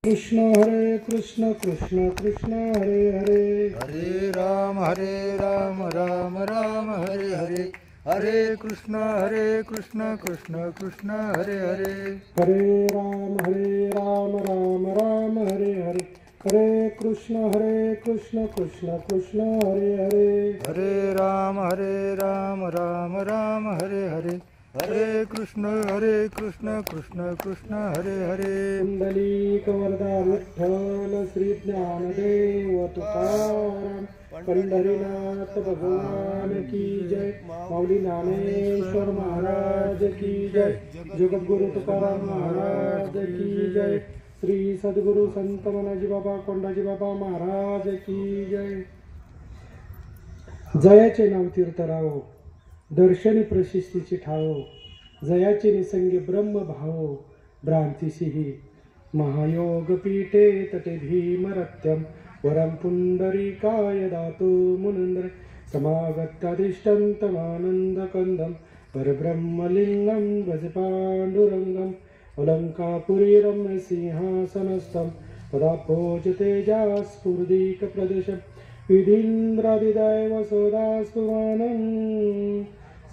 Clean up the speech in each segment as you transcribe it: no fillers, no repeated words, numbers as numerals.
कृष्ण हरे कृष्ण कृष्ण कृष्ण हरे हरे, हरे राम राम राम हरे हरे, हरे कृष्ण कृष्ण कृष्ण हरे हरे, हरे राम राम राम हरे हरे, हरे कृष्ण कृष्ण कृष्ण हरे हरे, हरे राम राम राम हरे हरे, हरे कृष्ण कृष्ण कृष्ण हरे हरे, कुंडलीक वरदा विठ्ठल श्री ज्ञानदेव तुकाराम, पंढरीनाथ भगवान की जय, माऊली ज्ञानेश्वर महाराज की जय, जगद्गुरु तुकाराम महाराज की जय, श्री सद्गुरु संत मनाजी बाबा कोंडाजी बाबा महाराज की जय. जयाचे नाव तीर्थराव, दर्शनी प्रशिस्तीची ठाव, जयाचे निसंगी ब्रह्म भाव, भ्रांतिसिही महायोग पीठे तटे भीमरत्यम, वरं पुंडरीकाय दातो मुनंद्र, समागत्यादिष्टन्तमानन्दकन्दं, परब्रह्मलिङ्गं भज पाण्डुरङ्गम्, अलङ्कापुरी रम्यसिंहासनस्थं, पदाभोज तेजा स्फुर्दीकप्रदशम्, विधीन्द्रादिदैव सदा सुवानं,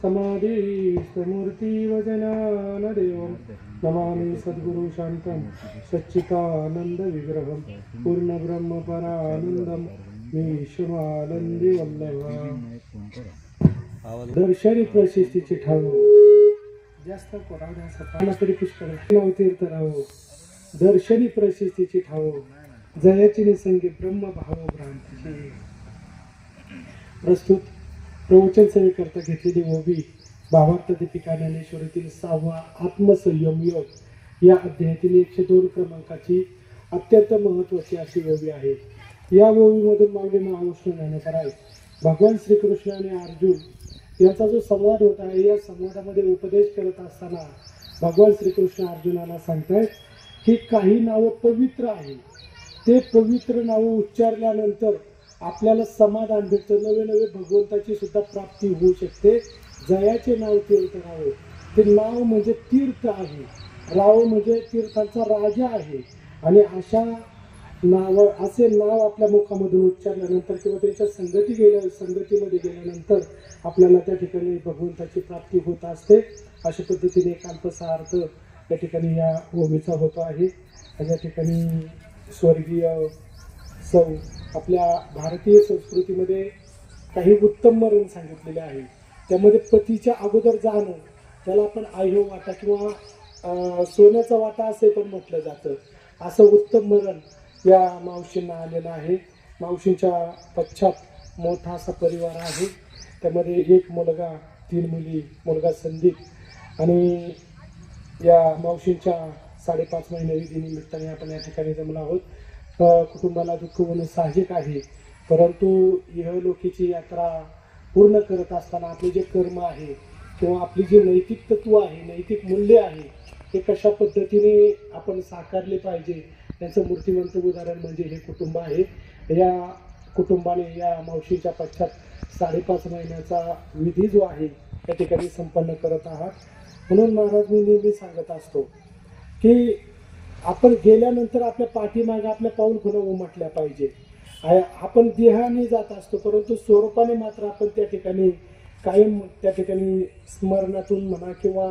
समाधिस्थमूर्तिवजनानदेवं, नमामि सद्गुरु शान्तं सच्चिदानन्दविग्रहं, पूर्णब्रह्मपरानन्दं विश्वमानन्दी वल्लभं. दर्शनी प्रशिस्तीची ठाव, जास्त कोरावड्याचा तरी पुष्कळ नाव तीर्थराव, दर्शनी प्रशिस्तीची ठाव, जयाची निसंगी ब्रह्मभाव भ्रांतीची. प्रस्तुत प्रवचन सेवेकरता घेतलेली ओवी भावार्थ दीपिका ज्ञानेश्वरीतील 6वा आत्मसंयम योग या अध्यायातील 102 क्रमांकाची अत्यंत महत्त्वाची अशी ओवी आहे. या ओवीमधून माऊली महाविष्णू ज्ञानेश्वर भगवान श्रीकृष्ण आणि अर्जुन यांचा जो संवाद होत आहे, या संवादामध्ये उपदेश करत असताना भगवान श्रीकृष्ण अर्जुनाला सांगतायत की काही नावं पवित्र आहेत, ते पवित्र नावं उच्चारल्यानंतर आपल्याला समाधान भेटतं, नवे नवे भगवंताची सुद्धा प्राप्ती होऊ शकते. जयाचे नाव तीर्थराव, ते नाव म्हणजे तीर्थ आहे, राव म्हणजे तीर्थांचा राजा आहे. आणि अशा असे नाव आपल्या मुखामधून उच्चारल्यानंतर किंवा त्यांच्या संगतीमध्ये गेल्यानंतर आपल्याला त्या ठिकाणी भगवंताची प्राप्ती होत असते. अशा पद्धतीने एक अल्पसा अर्थ त्या ठिकाणी या ओवीचा होतो आहे. या ठिकाणी स्वर्गीय सौ आपल्या भारतीय संस्कृतीमध्ये काही उत्तम मरण सांगितलेले आहे. त्यामध्ये पतीच्या अगोदर जाणं, त्याला आपण आयहो वाटा किंवा सोन्याचा वाटा असे पण म्हटलं जातं. असं उत्तम मरण या मावशींना आलेलं आहे. मावशींच्या पश्चात मोठा असा परिवार आहे. त्यामध्ये एक मुलगा, 3 मुली, मुलगा संदीप. आणि या मावशींच्या 5.5 महिने विधीनिमित्ताने आपण या ठिकाणी जमलो आहोत. कुटुंबाला दुःख होणं साहजिक आहे, परंतु इहलोकीची यात्रा पूर्ण करत असताना आपले जे कर्म आहे किंवा आपली जे नैतिक तत्व आहे, नैतिक मूल्य आहे, हे कशा पद्धतीने आपण साकारले पाहिजे याचं मूर्तिमंत उदाहरण म्हणजे हे कुटुंब आहे. या कुटुंबाने या मावशीच्या पश्चात 5.5 महिन्याचा विधी जो आहे त्या ठिकाणी संपन्न करत आहात. म्हणून महाराज मी नेहमी सांगत असतो की आपण गेल्यानंतर आपल्या पाठीमागे आपल्या पाऊल खुणा उमटल्या पाहिजे. आपण देहाने जात असतो, परंतु स्वरूपाने मात्र आपण त्या ठिकाणी कायम त्या ठिकाणी स्मरणातून म्हणा किंवा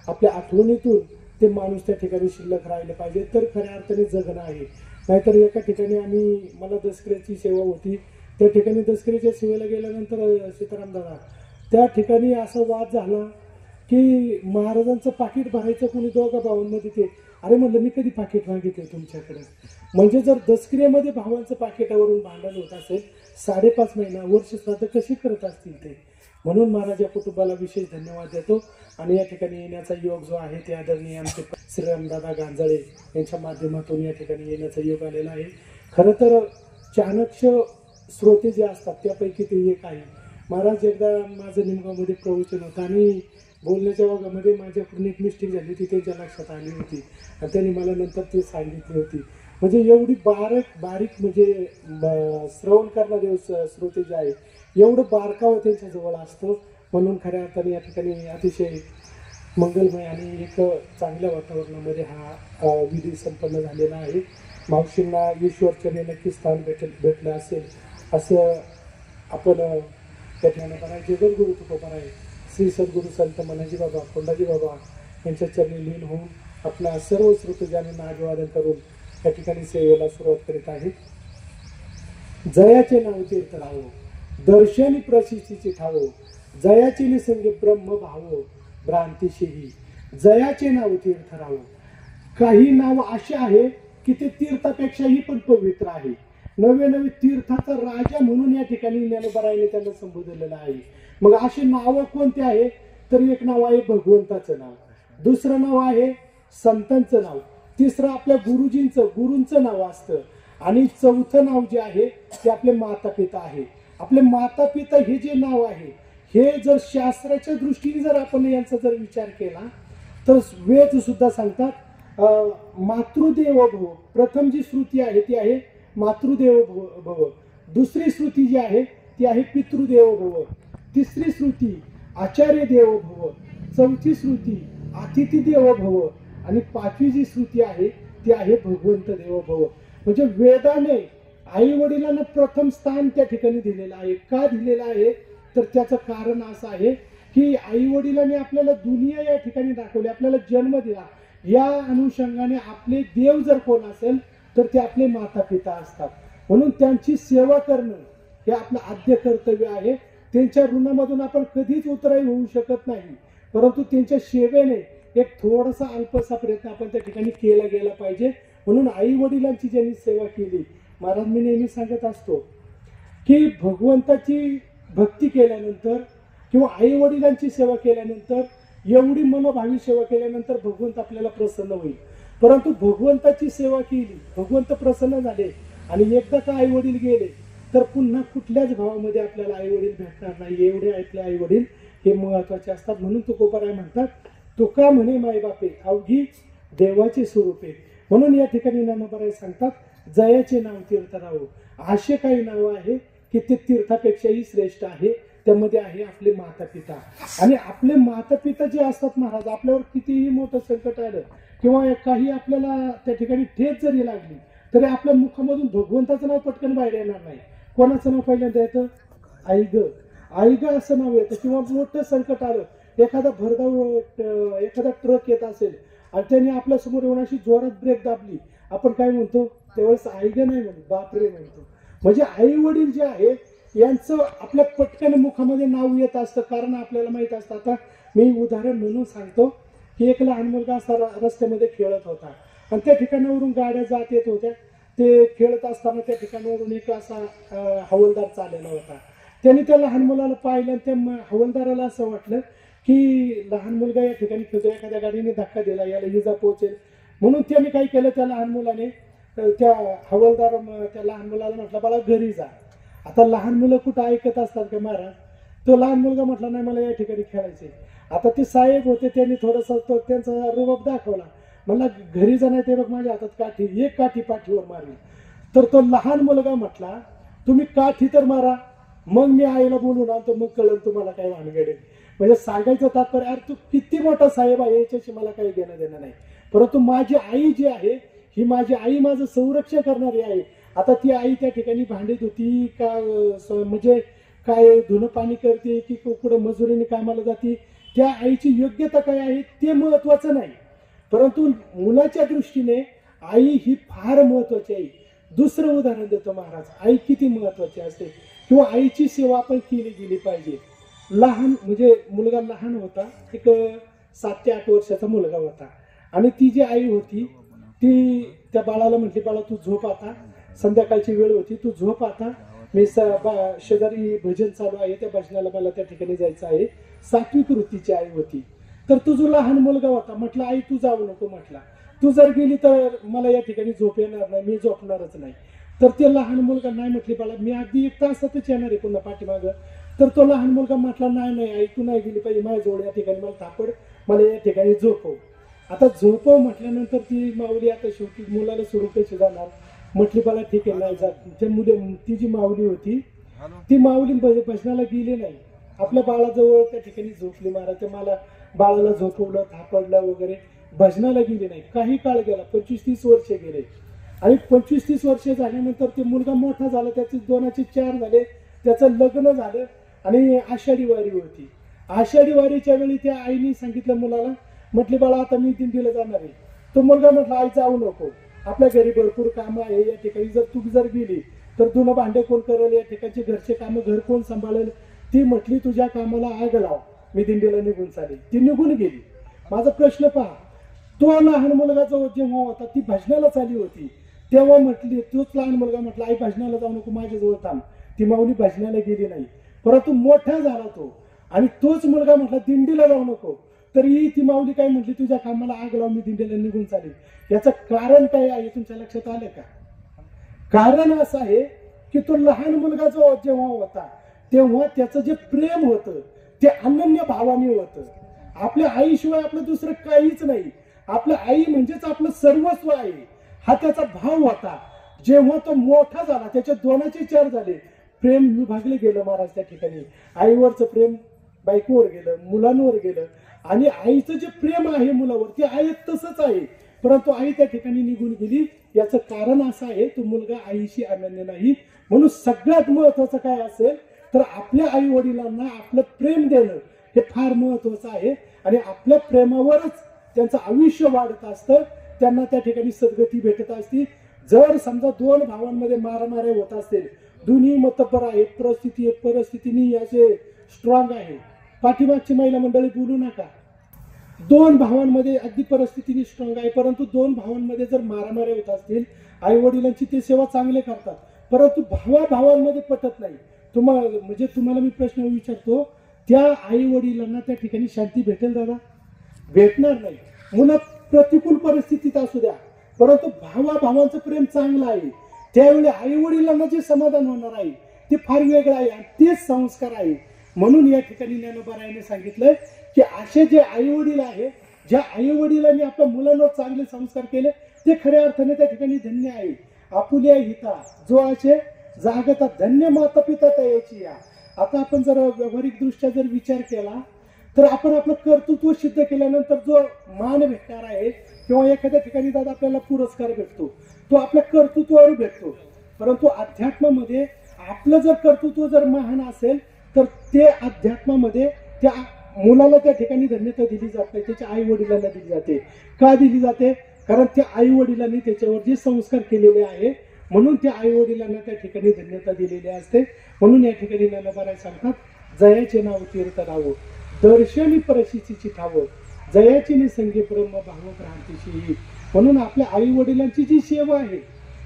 आपल्या आठवणीतून ते माणूस त्या ठिकाणी शिल्लक राहिले पाहिजे, तर खऱ्या अर्थाने जगणं आहे. नाहीतर एका ठिकाणी मला दसऱ्याची सेवा होती, त्या ठिकाणी दसऱ्याच्या सेवेला गेल्यानंतर सीताराम दादा त्या ठिकाणी असा वाद झाला की महाराजांचं पाकिट भरायचं कोणी दोघा भावांमध्ये. ते अरे म्हणलं मी कधी पाकिट मागितलं तुमच्याकडे. म्हणजे जर दसक्रियेमध्ये भावांचं पाकिटावरून भांडण होत असेल, 5.5 महिना वर्ष श्राद्ध कशी करत असतील ते. म्हणून महाराज या कुटुंबाला विशेष धन्यवाद देतो. आणि या ठिकाणी येण्याचा योग जो आहे ते आदरणीय आमचे श्रीरामदादा गांजाळे यांच्या माध्यमातून या ठिकाणी येण्याचा योग आलेला आहे. खरं तर चाणक्य श्रोते जे असतात त्यापैकी ते एक आहे. महाराज एकदा माझं निमगावमध्ये प्रवचन होतं आणि बोलण्याच्या भागामध्ये माझ्याकडून एक मिस्टेक झाली होती, त्यांच्या लक्षात आली होती आणि त्यांनी मला नंतर ते सांगितली होती. म्हणजे एवढी बारीक म्हणजे श्रवण करणारे श्रोते जे आहे, एवढं बारकावं त्यांच्याजवळ असतं. म्हणून खऱ्या अर्थाने या ठिकाणी अतिशय मंगलमय आणि एक चांगल्या वातावरणामध्ये हा विधी संपन्न झालेला आहे. मावशींना ईश्वरचरणी नक्की स्थान भेटलं असेल असं आपण त्या ठिकाणी करायचे. जगद्गुरु तुकोबार आहे, श्री सद्गुरू संत मनाजी बाबा कोंडाजी बाबा यांच्या चरणी लीन होऊन आपला सर्व श्रुतजाने नादवादन करून या ठिकाणी सेवेला सुरुवात करीत आहेत. जयाचे नाव तीर्थ राहो, दर्शनी प्रसिद्धीचे ठावो, जयाचे निसंग ब्रह्म भावो, भ्रांतीशीही जयाचे नाव तीर्थ राहो. काही नाव असे आहे की ते तीर्थापेक्षाही पण पवित्र आहे. नवे नवे तीर्थाचा राजा म्हणून या ठिकाणी ज्ञानोबारायाने त्यांना संबोधलेलं आहे. मग अशी नावं कोणती आहे तर एक नाव आहे भगवंताचं नाव, दुसरं नाव आहे संतांचं नाव, तिसरं आपल्या गुरूंचं नाव असतं आणि चौथं नाव जे आहे ते आपले माता पिता आहे. आपले माता पिता हे जे नाव आहे हे जर शास्त्राच्या दृष्टीने जर आपण यांचा जर विचार केला तर वेद सुद्धा सांगतात मातृदेवो भव. प्रथम जी श्रुती आहे ती आहे मातृदेवो भव, दुसरी श्रुती जी आहे ती आहे पितृदेवो भव, तिसरी श्रुती आचार्य देवो भव, चौथी श्रुती अतिथी देवो भव आणि पाचवी जी श्रुती आहे ती आहे भगवंत देवो भव. म्हणजे वेदाने आई वडिलांना प्रथम स्थान त्या ठिकाणी दिलेलं आहे. का दिलेलं आहे तर त्याचं कारण असं आहे की आई वडिलांनी आपल्याला दुनिया या ठिकाणी दाखवली, आपल्याला जन्म दिला. या अनुषंगाने आपले देव जर कोण असेल तर ते आपले माता पिता असतात. म्हणून त्यांची सेवा करणं हे आपलं आद्य कर्तव्य आहे. त्यांच्या ऋणामधून आपण कधीच उतराई होऊ शकत नाही, परंतु त्यांच्या सेवेने एक थोडासा अल्पसा प्रयत्न आपण त्या ठिकाणी केला गेला पाहिजे. म्हणून आई वडिलांची ज्यांनी सेवा केली, महाराज मी नेहमी सांगत असतो की भगवंताची भक्ती केल्यानंतर किंवा आई वडिलांची सेवा केल्यानंतर, एवढी मनोभावी सेवा केल्यानंतर भगवंत आपल्याला प्रसन्न होईल. परंतु भगवंताची सेवा केली, भगवंत प्रसन्न झाले आणि एकदा का आई वडील गेले तर पुन्हा कुठल्याच भावामध्ये आपल्याला आई वडील भेटणार नाही. एवढे आपले आई वडील हे महत्वाचे असतात. म्हणून तुकोबाराय म्हणतात तुका म्हणे माय बापे अवघी देवाचे स्वरूपे. म्हणून या ठिकाणी ज्ञानोबाराय सांगतात जयाचे नाव तीर्थ राहो. असे काही नाव आहे की ते तीर्थापेक्षाही श्रेष्ठ आहे. त्यामध्ये आहे आपले माता पिता. आणि आपले माता पिता जे असतात महाराज, आपल्यावर कितीही मोठं संकट आलं किंवा काही आपल्याला त्या ठिकाणी ठेच जरी लागली तरी आपल्या मुखामधून भगवंताचं नाव पटकन बाहेर येणार नाही. कोणाचं नाव पहिल्यांदा येतं? आई ग, आई ग असं नाव येतं. किंवा मोठं संकट आलं, एखादा भरधाव एखादा ट्रक येत असेल आणि त्याने आपल्या समोर येऊन अशी जोरात ब्रेक दाबली, आपण काय म्हणतो त्यावेळेस आई ग नाही म्हणतो, बापरे म्हणतो. म्हणजे आई वडील जे आहेत यांचं आपल्या पटकन मुखामध्ये नाव येत असतं, कारण आपल्याला माहित असतं. आता मी उदाहरण म्हणून सांगतो की एक लहान मुलगा असा रस्त्यामध्ये खेळत होता आणि त्या ठिकाणावरून गाड्या जात येत होत्या. ते खेळत असताना त्या ठिकाणावरून एक असा हवालदार चाललेला होता. त्याने त्या लहान मुलाला पाहिलं आणि त्या हवालदाराला असं वाटलं की लहान मुलगा या ठिकाणी खेळतो, एखाद्या गाडीने धक्का दिला, याला इजा पोहोचेल. म्हणून त्याने काय केलं, त्या लहान मुलाने त्या त्या लहान मुलाला म्हटलं बाळा घरी जा. आता लहान मुलं कुठं ऐकत असतात का महाराज? तो लहान मुलगा म्हटला नाही मला या ठिकाणी खेळायचे. आता ते साहेब होते, त्यांनी थोडासा त्यांचा रुबाब दाखवला, मला घरी जाणार ते बघ माझ्या हातात काठी, एक काठी पाठीवर मारली. तर तो लहान मुलगा म्हटला तुम्ही काठी तर मारा, मग मी आईला बोलून आणतो, मग कळेल तुम्हाला काय भानगड. म्हणजे सांगायचं तात्पर्य अरे तू किती मोठा साहेब आहे याच्याशी मला काही घेणं देणं नाही, परंतु माझी आई जी आहे ही माझी आई माझं संरक्षण करणारी आहे. आता ती आई त्या ठिकाणी भांडी धुती का म्हणजे काय धुणं पाणी करते की कुठं मजुरीने कामाला जाते, त्या आईची योग्यता काय आहे ते महत्वाचं नाही, परंतु मुलाच्या दृष्टीने आई ही फार महत्वाची आहे. दुसरं उदाहरण देतो महाराज, आई किती महत्वाची असते किंवा आईची सेवा आपण केली गेली पाहिजे. लहान म्हणजे मुलगा लहान होता, एक 7 ते 8 वर्षाचा मुलगा होता आणि ती जी आई होती ती त्या बाळाला म्हटली बाळा तू झोप आता, संध्याकाळची वेळ होती, तू झोप आता, मी शेजारी भजन चालू आहे, त्या भजनाला मला त्या ठिकाणी जायचं आहे. 7वी वृत्तीची आई होती. तर तुझा लहान मुलगा होता, म्हटलं आई तू जाऊ नको, म्हटला तू जर गेली तर मला या ठिकाणी झोप येणार नाही, मी झोपणारच नाही. तर ते लहान मुलगा नाही म्हटली बाळा मी अगदी 1 तासातच येणार आहे पुन्हा पाठीमागं. तर तो लहान मुलगा म्हटला नाही नाही आई तू नाही गेली पाहिजे, माझ्याजवळ या ठिकाणी मला थापड, मला या ठिकाणी झोपव. आता झोपव म्हटल्यानंतर ती माऊली आता शेवटी मुलाला सोडून कशी जाणार, म्हटली बाळा ठीक आहे नाही जात. त्या ती जी माऊली होती ती माऊली भजनाला गेली नाही, आपल्या बाळाजवळ त्या ठिकाणी झोपली. महाराज ते मला बाळाला झोपवलं, थापडलं वगैरे, भजनाला गेली नाही. काही काळ गेला, 25-30 वर्ष गेले. आणि 25-30 वर्ष झाल्यानंतर ते मुलगा मोठा झाला, त्याचे 2चे 4 झाले, त्याचं लग्न झालं आणि आषाढी वारी होती. आषाढी वारीच्या वेळी त्या आईने सांगितलं मुलाला, म्हटली बाळा आता मी दिंडीला जाणार आहे. तो मुलगा म्हटला आई जाऊ नको, आपल्या घरी भरपूर कामं आहे, या ठिकाणी जर तू जर गेली तर धुणं भांडे कोण करेल, या ठिकाणचे घरचे कामं घर कोण सांभाळेल. ती म्हटली तुझ्या कामाला आग लाव, मी दिंडीला निघून चालेल. ती निघून गेली. माझा प्रश्न पहा, तो लहान मुलगा जो जेव्हा होता ती भजनाला चालली होती, तेव्हा म्हटली तोच लहान मुलगा म्हटला आई भजनाला जाऊ नको, माझ्याजवळ थांब. ती माऊली भजनाला गेली नाही, परंतु मोठा झाला तो आणि तोच मुलगा म्हटला दिंडीला जाऊ नको, तरी ती माऊली काय म्हटली तुझ्या कामाला आग लावून मी दिंडीला निघून चालेल. याचं कारण काय आहे तुमच्या लक्षात आलं का? कारण असं आहे की तो लहान मुलगा जो जेव्हा होता तेव्हा त्याचं जे प्रेम होतं ते अनन्य भावाने होतं. आपल्या आईशिवाय आपलं दुसरं काहीच नाही, आपल्या आई म्हणजेच आपलं सर्वस्व आहे, हा त्याचा भाव होता. जेव्हा तो मोठा झाला, त्याच्या 2चे 4 झाले, प्रेम विभागले गेलं महाराज त्या ठिकाणी. आईवरचं प्रेम बायकोवर गेलं, मुलांवर गेलं, आणि आईचं जे प्रेम आहे मुलावर ते आहे तसंच आहे, परंतु आई त्या ठिकाणी निघून गेली. याचं कारण असं आहे तो मुलगा आईशी अनन्य नाही. म्हणून सगळ्यात महत्वाचं काय असेल तर आपल्या आई वडिलांना आपलं प्रेम देणं हे फार महत्वाचं आहे, आणि आपल्या प्रेमावरच त्यांचं आयुष्य वाढत असतं, त्यांना त्या ठिकाणी सद्गती भेटत असती. जर समजा 2 भावांमध्ये मारामाऱ्या होत असतील, दोन्ही मतभर आहेत, परिस्थितीने असे स्ट्रॉंग आहे, पाठीमागची महिला मंडळी बोलू नका, 2 भावांमध्ये अगदी परिस्थितीने स्ट्रॉंग आहे, परंतु 2 भावांमध्ये जर मारामाऱ्या होत असतील, आई वडिलांची ते सेवा चांगले करतात, परंतु भावाभावांमध्ये पटत नाही. तुम्हाला मी प्रश्न विचारतो, त्या आई वडिलांना त्या ठिकाणी शांती भेटेल दादा? भेटणार नाही. मुलं प्रतिकूल परिस्थितीत असू द्या, परंतु भावाभावांचं प्रेम चांगलं आहे, त्यावेळी आई वडिलांना जे समाधान होणार आहे ते फार वेगळं आहे, आणि तेच संस्कार आहे. म्हणून या ठिकाणी ज्ञानोबा सांगितलंय की असे जे आई वडील आहे, ज्या आई वडिलांनी आपल्या मुलांवर चांगले संस्कार केले ते खऱ्या अर्थाने त्या ठिकाणी धन्य आहे. आपुल्या हिता जो असे जागता धन्य माता पिता तयाची या. आता आपण जर व्यावहारिक दृष्ट्या जर विचार केला तर आपण आपलं कर्तृत्व सिद्ध केल्यानंतर जो मान भेटणार आहे किंवा एखाद्या ठिकाणी दादा आपल्याला पुरस्कार भेटतो, तो आपल्या कर्तृत्वावर भेटतो. परंतु अध्यात्मामध्ये आपलं जर कर्तृत्व जर महान असेल तर ते अध्यात्मामध्ये त्या मुलाला त्या ठिकाणी धन्यता दिली जात नाही, त्याच्या आई वडिलांना दिली जाते. का दिली जाते? कारण त्या आई वडिलांनी त्याच्यावर जे संस्कार केलेले आहे, म्हणून त्या आई वडिलांना त्या ठिकाणी धन्यता दिलेली असते. म्हणून या ठिकाणी ज्ञानोबा सांगतात, जयाचे नाव तीर्थ नाव दर्शनी परशीची चिठावं, जयाची निसंगी ब्रह्म भाव भ्रांतीशी. म्हणून आपल्या आई वडिलांची जी सेवा आहे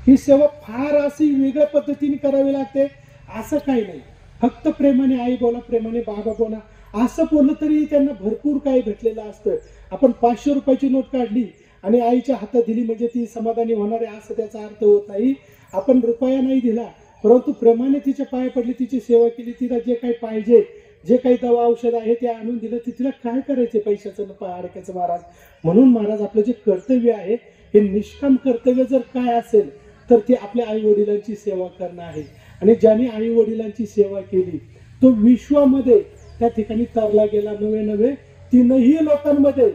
ही सेवा फार अशी वेगळ्या पद्धतीने करावी लागते. असं काही नाही फक्त प्रेमाने आई बोला, प्रेमाने बाबा बोला असं बोललं तरी त्यांना भरपूर काही भेटलेलं असतं. आपण 500 रुपयाची नोट काढली आणि आईच्या हातात दिली म्हणजे ती समाधानी होणार आहे असं त्याचा अर्थ होत नाही. आपण रुपया नाही दिला परंतु प्रेमाने तिच्या पाया पडली, तिची सेवा केली, तिला जे काही पाहिजे, जे काही दवा औषध आहे ते आणून दिलं, तिला काय करायचे पैशाचं अडकायचं महाराज. म्हणून महाराज आपलं जे कर्तव्य आहे हे निष्काम कर्तव्य जर काय असेल तर ते आपल्या आई वडिलांची सेवा करणं आहे. आणि ज्याने आई वडिलांची सेवा केली तो विश्वामध्ये त्या ठिकाणी तरला गेला, नवे 3ही लोकांमध्ये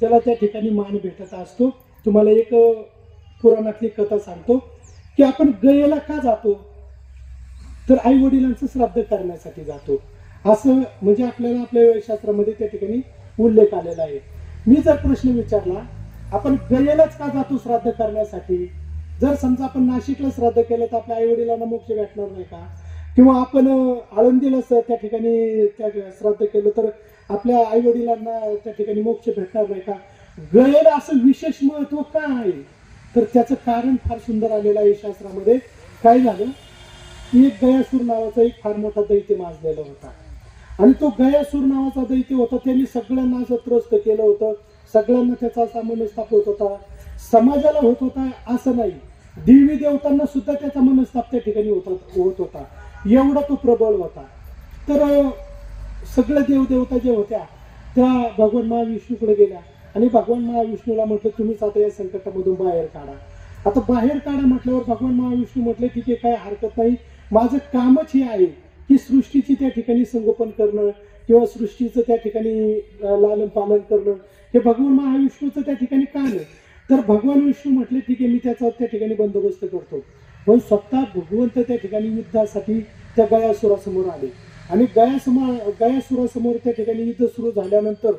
त्याला त्या ठिकाणी मान भेटत असतो. तुम्हाला एक पुराणातली कथा सांगतो की आपण गयेला का जातो तर आई वडिलांचं श्राद्ध करण्यासाठी जातो, असं म्हणजे आपल्याला आपल्या शास्त्रामध्ये त्या ठिकाणी उल्लेख आलेला आहे. मी जर प्रश्न विचारला आपण गयेलाच का जातो श्राद्ध करण्यासाठी, जर समजा आपण नाशिकला श्राद्ध केलं तर आपल्या आई वडिलांना मोक्ष भेटणार नाही का? किंवा आपण आळंदीला त्या ठिकाणी त्या श्राद्ध केलं तर आपल्या आई वडिलांना त्या ठिकाणी मोक्ष भेटणार नाही का? गयेला असं विशेष महत्व का आहे तर त्याचं कारण फार सुंदर आलेलं आहे शास्त्रामध्ये. काय झालं की एक गयासूर नावाचा एक फार मोठा दैत्य माजलेला होता, आणि तो गयासूर नावाचा दैत्य होता, त्यांनी सगळ्यांना असं त्रस्त केलं होतं, सगळ्यांना त्याचा असा मनस्ताप होत होता. समाजाला होत होता असं नाही, देवी देवतांना सुद्धा त्याचा मनस्ताप त्या ठिकाणी होत होता, एवढा तो प्रबळ होता. तर सगळ्या देवदेवता जे होत्या त्या भगवान महाविष्णूकडे गेल्या आणि भगवान महाविष्णूला म्हटलं तुम्हीच आता या संकटामधून बाहेर काढा. आता बाहेर काढा म्हटल्यावर भगवान महाविष्णू म्हटले ठीक आहे, काय हरकत नाही, माझं कामच हे आहे की सृष्टीची त्या ठिकाणी संगोपन करणं किंवा सृष्टीचं त्या ठिकाणी लालन पालन करणं हे भगवान महाविष्णूचं त्या ठिकाणी काम आहे. तर भगवान विष्णू म्हटले ठीक आहे, मी त्याचा त्या ठिकाणी बंदोबस्त करतो. पण स्वतः भगवंत त्या ठिकाणी युद्धासाठी त्या गयासुरासमोर आले आणि गयासुरासमोर त्या ठिकाणी युद्ध सुरू झाल्यानंतर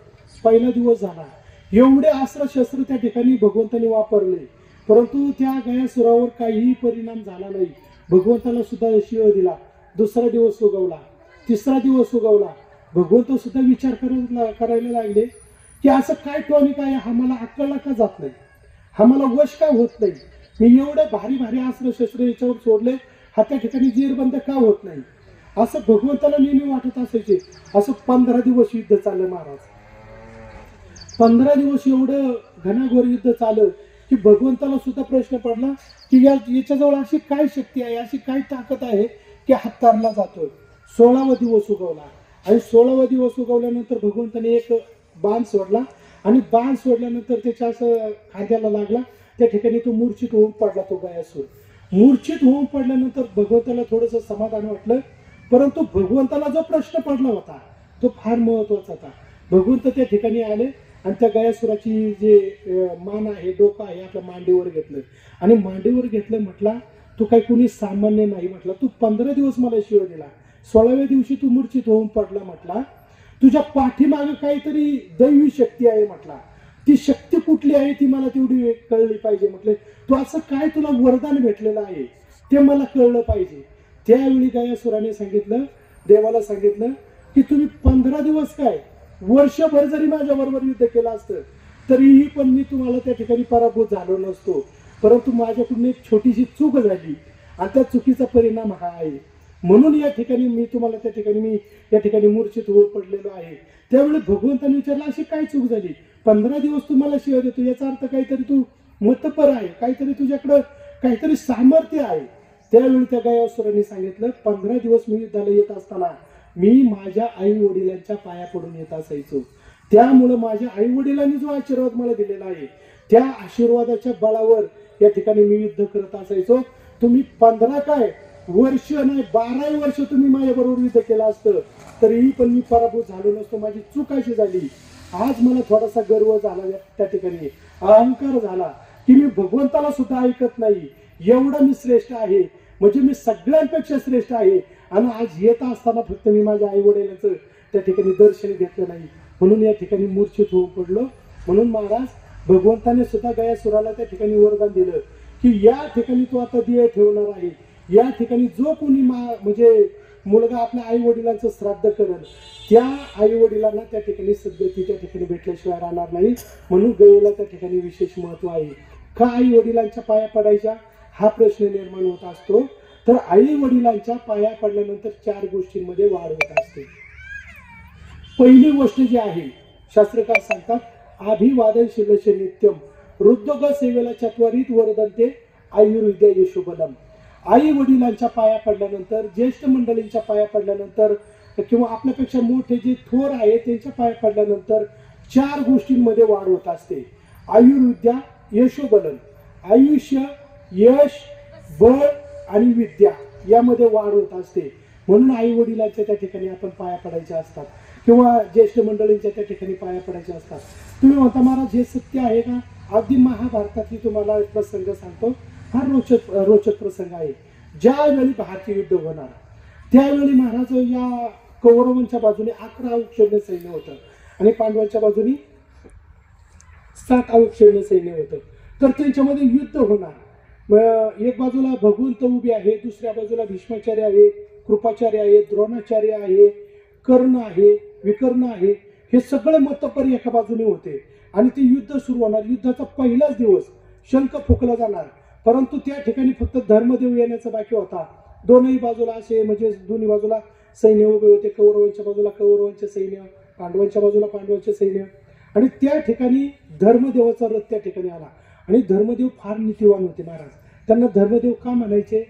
पहिला दिवस झाला. एवढे अस्त्रशस्त्र त्या ठिकाणी भगवंताने वापरले, परंतु त्या गयासुरावर काहीही परिणाम झाला नाही. भगवंताला सुद्धा शिव दिला. दुसरा दिवस उगवला, तिसरा दिवस उगवला. भगवंत सुद्धा विचार करायला लागले की असं काय टॉनिक आहे, हा मला अक्कलला का जात नाही, हा मला वश का होत नाही. मी एवढे भारी भारी अस्त्रशस्त्र याच्यावर सोडले, हा त्या ठिकाणी जीरबंद का होत नाही, असं भगवंताला नेहमी वाटत असायचे. असं 15 दिवस युद्ध चाललं महाराज. 15 दिवस एवढं घनाघोर युद्ध चाललं की भगवंताला सुद्धा प्रश्न पडला की याच्याजवळ अशी काय शक्ती आहे, अशी काय ताकद आहे की हात तारला जातोय. 16वा दिवस उगवला आणि 16वा दिवस उगवल्यानंतर भगवंताने एक बाण सोडला आणि बाण सोडल्यानंतर त्याच्या असं खांद्याला लागला. त्या ठिकाणी तो मूर्छित होऊन पडला. तो गयासूर मूर्छित होऊन पडल्यानंतर भगवंताला थोडंसं समाधान वाटलं, परंतु भगवंताला जो प्रश्न पडला होता तो फार महत्वाचा होता. भगवंत त्या ठिकाणी आले आणि त्या गयासुराची जे मान आहे, डोकं आहे, आपल्या मांडीवर घेतलं आणि मांडीवर घेतलं. म्हटला तू काही कुणी सामान्य नाही. म्हटलं तू 15 दिवस मला शिव दिला, 16व्या दिवशी तू मूर्छित होऊन पडला. म्हटला तुझ्या पाठीमागे काहीतरी दैवी शक्ती आहे. म्हटला ती शक्ती कुठली आहे ती मला तेवढी कळली पाहिजे. म्हटलं तू असं काय तुला वरदान भेटलेलं आहे ते मला कळलं पाहिजे. त्यावेळी गयासुराने सांगितलं, देवाला सांगितलं की तुम्ही 15 दिवस काय वर्षभर जरी माझ्याबरोबर युद्ध केलं असतं तरीही पण मी तुम्हाला त्या ठिकाणी पराभूत झालो नसतो, परंतु माझ्याकडून एक छोटीशी चूक झाली आणि त्या चुकीचा परिणाम हा आहे. म्हणून या ठिकाणी मी तुम्हाला त्या ठिकाणी मूर्छित होऊन पडलेलो आहे. त्यावेळी भगवंताने विचारलं अशी काय चूक झाली, 15 दिवस तुम्हाला शिव देतो याचा अर्थ काहीतरी तू मतपर आहे, काहीतरी तुझ्याकडं काहीतरी सामर्थ्य आहे. त्यावेळी त्या गयासुराने सांगितलं 15 दिवस मी युद्धाला येत असताना मी माझ्या आई वडिलांच्या पाया पडून येत असायचो. त्यामुळं माझ्या आई वडिलांनी जो आशीर्वाद मला दिलेला आहे त्या आशीर्वादाच्या बळावर या ठिकाणी मी युद्ध करत असायचो. तुम्ही 15 काय वर्ष नाही 12 वर्ष तुम्ही माझ्याबरोबर युद्ध केलं असतं तरीही पण मी पराभूत झालो नसतो. माझी चूक अशी झाली. आज मला थोडासा गर्व झाला, त्या ठिकाणी अहंकार झाला की मी भगवंताला सुद्धा ऐकत नाही. एवढा मी श्रेष्ठ आहे, म्हणजे मी सगळ्यांपेक्षा श्रेष्ठ आहे आणि आज येत असताना फक्त मी माझ्या आई वडिलांचं त्या ठिकाणी दर्शन घेतलं नाही, म्हणून या ठिकाणी मूर्छित होऊन पडलो. म्हणून महाराज भगवंताने सुद्धा गयासुराला त्या ठिकाणी वरदान दिलं की या ठिकाणी तू आता दिवे ठेवणार आहे. या ठिकाणी जो कोणी म्हणजे मुलगा आपल्या आई वडिलांचं श्राद्ध करेल त्या आई वडिलांना त्या ठिकाणी सद्गती त्या ठिकाणी भेटल्याशिवाय राहणार नाही. म्हणून गयेला त्या ठिकाणी विशेष महत्व आहे. का आई वडिलांच्या पाया पडायच्या हा प्रश्न निर्माण होत असतो. तर आई वडिलांच्या पाया पडल्यानंतर 4 गोष्टींमध्ये वाढ होत असते. पहिली गोष्ट जी आहे शास्त्रकार सांगतात अभिवादनशीलस्य नित्यम रुद्ध सेवेला चत्वरीत वर्धनते आयुर्विद्या यशोबलम. आई वडिलांच्या पाया पडल्यानंतर, ज्येष्ठ मंडळींच्या पाया पडल्यानंतर किंवा आपल्यापेक्षा मोठे जे थोर आहे त्यांच्या पाया पडल्यानंतर 4 गोष्टींमध्ये वाढ होत असते. आयुर्विद्या यशोबलम, आयुष्य, यश, बळ आणि विद्या यामध्ये वाढ होत असते. म्हणून आई वडिलांच्या त्या ठिकाणी आपण पाया पडायचे असतात किंवा ज्येष्ठ मंडळींच्या त्या ठिकाणी पाया पडायचे असतात. तुम्ही म्हणता महाराज हे सत्य आहे का? अगदी महाभारतातली तुम्हाला एक प्रसंग सांगतो. हा रोचक प्रसंग आहे. ज्यावेळी भारतीय युद्ध होणार त्यावेळी महाराज या कौरवांच्या बाजूने 11 अवक्षण्य सैन्य होतं आणि पांडवांच्या बाजूने 7 अवक्षण्य सैन्य होतं. तर त्यांच्यामध्ये युद्ध होणार. एक बाजूला भगवंत उभे आहे, दुसऱ्या बाजूला भीष्माचार्य आहे, कृपाचार्य आहे, द्रोणाचार्य आहे, कर्ण आहे, विकर्ण आहे. हे सगळे मतपर एका बाजूने होते आणि ते युद्ध सुरू होणार. युद्धाचा पहिलाच दिवस शंख फुकला जाणार, परंतु त्या ठिकाणी फक्त धर्मदेव येण्याचा बाकी होता. दोन्ही बाजूला असे म्हणजे दोन्ही बाजूला सैन्य उभे होते. कौरवांच्या बाजूला कौरवांचे सैन्य, पांडवांच्या बाजूला पांडवांचे सैन्य. आणि त्या ठिकाणी धर्मदेवाचा रथ त्या ठिकाणी आला आणि धर्मदेव फार नीतिवान होते महाराज. त्यांना धर्मदेव का म्हणायचे?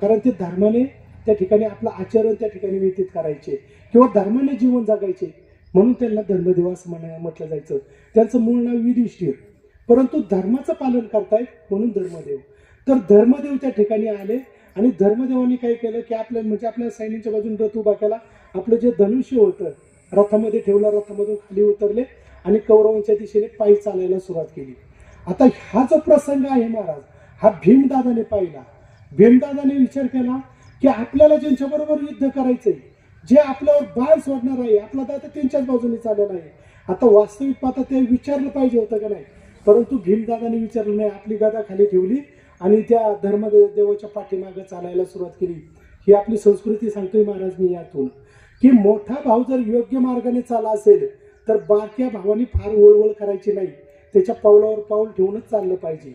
कारण ते धर्माने त्या ठिकाणी आपलं आचरण त्या ठिकाणी व्यतीत करायचे किंवा धर्माने जीवन जगायचे, म्हणून त्यांना धर्मदेव असं म्हटलं जायचं. त्यांचं मूळ नाव युधिष्ठिर, परंतु धर्माचं पालन करतायत म्हणून धर्मदेव. तर धर्मदेव त्या ठिकाणी आले आणि धर्मदेवाने काय केलं की आपल्या सैन्याच्या बाजून रथ उभा केला. आपलं जे धनुष्य होतं रथामध्ये ठेवलं, रथामधून खाली उतरले आणि कौरवांच्या दिशेने पायी चालायला सुरुवात केली. आता हा जो प्रसंग आहे महाराज, हा भीमदादाने पाहिला. भीमदादाने विचार केला की आपल्याला ज्यांच्याबरोबर युद्ध करायचंय, जे आपल्यावर बाळ सोडणार आहे, आपला दादा त्यांच्याच बाजूने चाललेला आहे. आता वास्तविक पाहता ते विचारलं पाहिजे होतं का नाही, परंतु भीमदादाने विचारलं नाही. आपली गदा खाली ठेवली आणि त्या धर्मदेवाच्या पाठीमागे चालायला सुरुवात केली. ही आपली संस्कृती सांगतोय महाराज मी यातून, की मोठा भाऊ जर योग्य मार्गाने चालला असेल तर बारक्या भावाने फार वळवळ करायची नाही, त्याच्या पावलावर पाऊल ठेवूनच चाललं पाहिजे.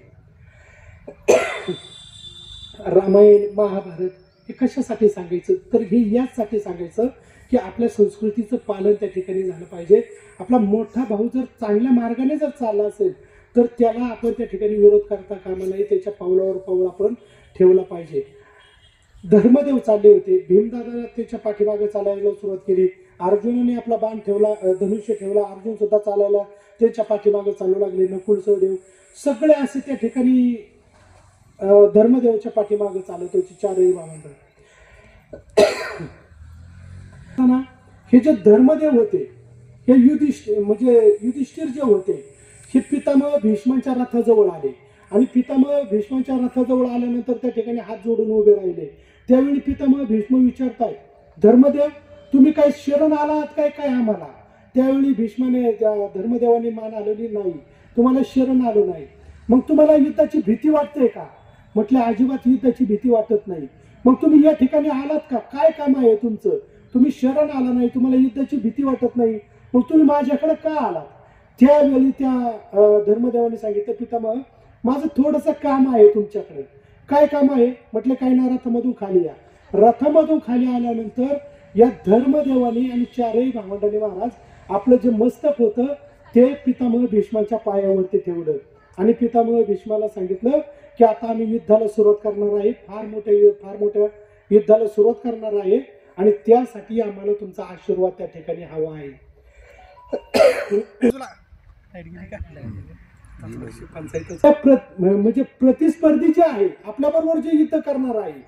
रामायण महाभारत हे कशासाठी सांगायचं, तर हे याचसाठी सांगायचं की आपल्या संस्कृतीचं पालन त्या ठिकाणी झालं पाहिजे. आपला मोठा भाऊ जर चांगल्या मार्गाने जर चालला असेल तर त्याला आपण त्या ठिकाणी विरोध करता कामा नये, त्याच्या पावलावर पाऊल आपण ठेवला पाहिजे. धर्मदेव चालले होते, भीमदादा त्याच्या पाठीमागे चालायला सुरुवात केली. अर्जुनाने आपला बाण ठेवला, धनुष्य ठेवला, अर्जुन सुद्धा चालायला त्याच्या पाठीमागे चालू लागले. नकुल सहदेव सगळे असे त्या ठिकाणी धर्मदेवाच्या पाठीमागे चालत होते, चारही भावंड. हे जे धर्मदेव होते, हे युधिष्ठिर जे होते, हे पितामह भीष्मांच्या रथाजवळ आले आणि पितामह भीष्मांच्या रथाजवळ आल्यानंतर त्या ठिकाणी हात जोडून उभे राहिले. त्यावेळी पितामह भीष्म विचारतायत, धर्मदेव तुम्ही काय शरण आलात काय काय आम्हाला? त्यावेळी भीष्माने धर्मदेवाने मान हलवली, नाही तुम्हाला शरण आलो नाही. मग तुम्हाला युद्धाची भीती वाटते का? म्हटलं अजिबात युद्धाची भीती वाटत नाही. मग तुम्ही या ठिकाणी आलात का? काय काम आहे तुमचं? तुम्ही शरण आला नाही, तुम्हाला युद्धाची भीती वाटत नाही, मग तुम्ही माझ्याकडे का आलात? त्यावेळी त्या धर्मदेवाने सांगितलं, पितामह माझं थोडंसं काम आहे तुमच्याकडे. काय काम आहे? म्हटलं काय ना, रथामधून खाली या. रथामधून खाली आल्यानंतर या धर्मदेवाने आणि चारही भावंडांनी महाराज आपलं जे मस्तक होतं ते पितामह भीष्माच्या पायावरती ठेवलं आणि पितामह भीष्माला सांगितलं की आता आम्ही युद्धाला सुरुवात करणार आहे, फार मोठ्या युद्धाला सुरुवात करणार आहे आणि त्यासाठी आम्हाला तुमचा आशीर्वाद त्या ठिकाणी हवा आहे. म्हणजे प्रतिस्पर्धी जे आहे, आपल्या बरोबर जे युद्ध करणार आहे,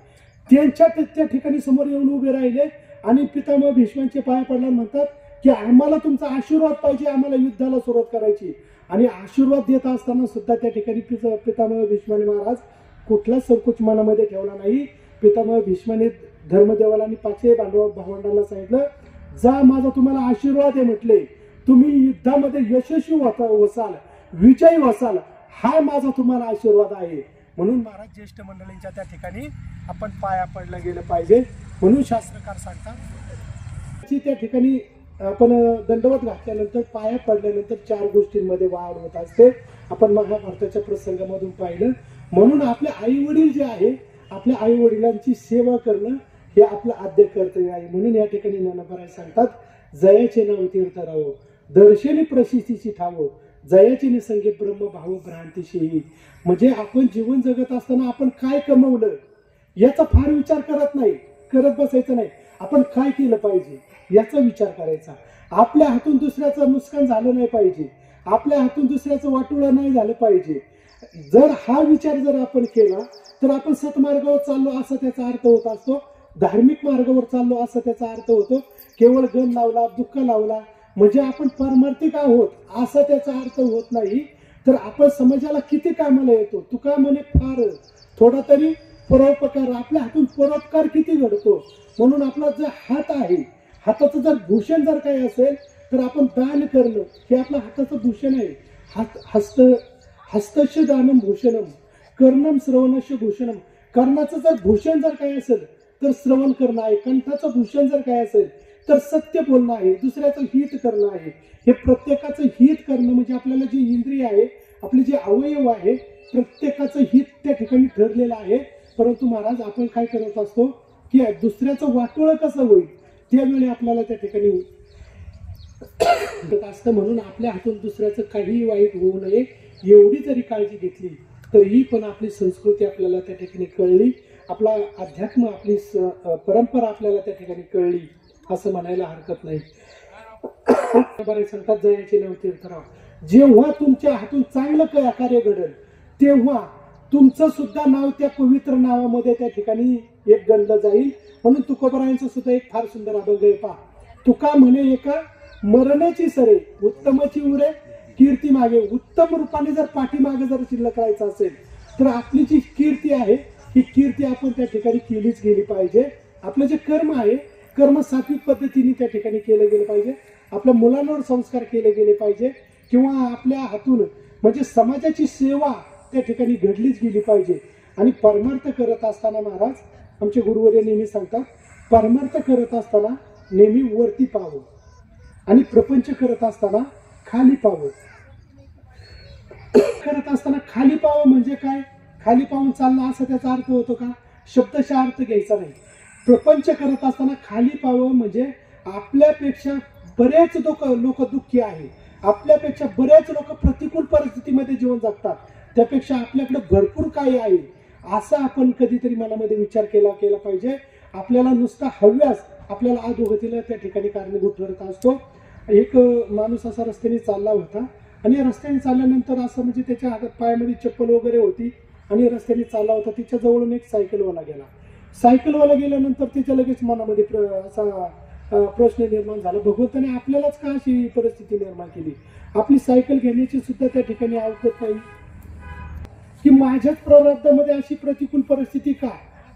त्यांच्या त्या ठिकाणी समोर येऊन उभे राहिले आणि पितामह भीष्मांचे पाय पडला, म्हणतात की आम्हाला तुमचा आशीर्वाद पाहिजे, आम्हाला युद्धाला सुरुवात करायची. आणि आशीर्वाद देत असताना सुद्धा त्या ठिकाणी पितामह भीष्माने महाराज कुठलाच संकोच मनामध्ये ठेवला नाही. पितामह भीष्माने धर्मदेवाला आणि पाचही भावंडांना सांगितलं, जा माझा तुम्हाला आशीर्वाद आहे, म्हटले तुम्ही युद्धामध्ये यशस्वी वसाल, विजयी वसाल, हा माझा तुम्हाला आशीर्वाद आहे. म्हणून महाराज ज्येष्ठ मंडळींच्या त्या ठिकाणी आपण पाया पडलं गेलं पाहिजे. म्हणून शास्त्रकार सांगतात त्या ठिकाणी आपण दंडवत घातल्यानंतर पाया पडल्यानंतर 4 गोष्टींमध्ये वाढ होत असते. आपण महाभारताच्या प्रसंगामधून पाहिलं. म्हणून आपले आई वडील जे आहे, आपल्या आई वडिलांची सेवा करणं हे आपलं आद्य कर्तव्य आहे. म्हणून या ठिकाणी ज्ञानोबा सांगतात, जयाचे नाव तीर्थ राहो, दर्शनी प्रसिद्धीची ठावो, जयाचे निसंगे ब्रह्म भाव भ्रांतीशी. म्हणजे आपण जीवन जगत असताना आपण काय कमवलं याचा फार विचार करत बसायचं नाही. आपण काय केलं पाहिजे याचा विचार करायचा. आपल्या हातून दुसऱ्याचं नुकसान झालं नाही पाहिजे, आपल्या हातून दुसऱ्याचं वाटोळं नाही झालं पाहिजे. जर हा विचार जर आपण केला तर आपण सतमार्गावर चाललो असा त्याचा अर्थ होत असतो, धार्मिक मार्गावर चाललो असा त्याचा अर्थ होतो. केवळ गण लावला, दुःख लावला म्हणजे आपण परमार्थिक आहोत असा त्याचा अर्थ होत नाही. तर आपण समाजाला किती कामाला येतो. तुका म्हणे फार थोडा तरी परोपकार, आपल्या हातून परोपकार किती घडतो. म्हणून आपला जो हात आहे, हाताचं जर भूषण जर काही असेल तर आपण दान करणं हे आपल्या हाताचं भूषण आहे. हस्तस्य दानम भूषणम, कर्णम श्रवणस्य भूषणम. कर्णाचं जर भूषण जर काही असेल तर श्रवण करणं आहे. कंठाचं भूषण जर काही असेल तर सत्य बोलणं आहे, दुसऱ्याचं हित करणं आहे. हे प्रत्येकाचं हित करणं म्हणजे आपल्याला जी इंद्रिय आहे, आपले जे अवयव आहे, प्रत्येकाचं हित त्या ठिकाणी ठरलेलं आहे. परंतु महाराज आपण काय करत असतो की दुसऱ्याचं वाटोळं कसं होईल त्यावेळी आपल्याला त्या ठिकाणी असतं. म्हणून आपल्या हातून दुसऱ्याचं काहीही वाईट होऊ नये एवढी जरी काळजी घेतली तर ही पण आपली संस्कृती आपल्याला त्या ठिकाणी कळली, आपला अध्यात्म, आपली परंपरा आपल्याला त्या ठिकाणी कळली असं म्हणायला हरकत नाही. बरेच सांगतात, जयाचे नाव तीर्थ राहो. जेव्हा तुमच्या हातून चांगलं कार्य घडेल तेव्हा तुमचं सुद्धा नाव त्या पवित्र नावामध्ये त्या ठिकाणी एक गणलं जाईल. म्हणून तुकोबरायांचं सुद्धा एक फार सुंदर अभंग आहे पहा. तुका म्हणे एका मरणाची सरे, उत्तमाची उरे कीर्ती मागे उत्तम रूपाने जर पाठीमागे जर शिल्लक राहायचं असेल तर आपली जी कीर्ती आहे ही कीर्ती आपण त्या ठिकाणी केलीच गेली पाहिजे. आपलं जे कर्म आहे कर्म सात्विक पद्धतीने त्या ठिकाणी केलं गेलं पाहिजे. आपल्या मुलांवर संस्कार केले गेले पाहिजे किंवा आपल्या हातून म्हणजे समाजाची सेवा त्या ठिकाणी घडलीच गेली पाहिजे. आणि परमार्थ करत असताना महाराज आमचे गुरुवर्य नेहमी सांगतात परमार्थ करत असताना नेहमी वरती पाहावं आणि प्रपंच करत असताना खाली पाहावं. करत असताना खाली पाहावं म्हणजे काय? खाली पाहून चालणं असं त्याचा अर्थ होतो का? शब्दशः अर्थ घ्यायचा नाही. प्रपंच करत असताना खाली पाहावं म्हणजे आपल्यापेक्षा बरेच लोक दुःखी आहे, आपल्यापेक्षा बरेच लोक प्रतिकूल परिस्थितीमध्ये जीवन जगतात, त्यापेक्षा आपल्याकडे भरपूर काही आहे असं आपण कधीतरी मनामध्ये विचार केला पाहिजे. आपल्याला नुसता हव्यास आपल्याला अधोगतीला त्या ठिकाणी कारणीभूत ठरत असतो. एक माणूस असा रस्त्याने चालला होता आणि रस्त्याने चालल्यानंतर असं म्हणजे त्याच्या हातात पायामध्ये चप्पल वगैरे होती आणि रस्त्याने चालला होता. तिच्या जवळून एक सायकलवाला गेला. सायकलवाला गेल्यानंतर तिच्या लगेच मनामध्ये असा प्रश्न निर्माण झाला, भगवंताने आपल्यालाच का अशी परिस्थिती निर्माण केली? आपली सायकल घेण्याची सुद्धा त्या ठिकाणी अवकत नाही की माझ्याच प्रारब्धामध्ये अशी प्रतिकूल परिस्थिती का?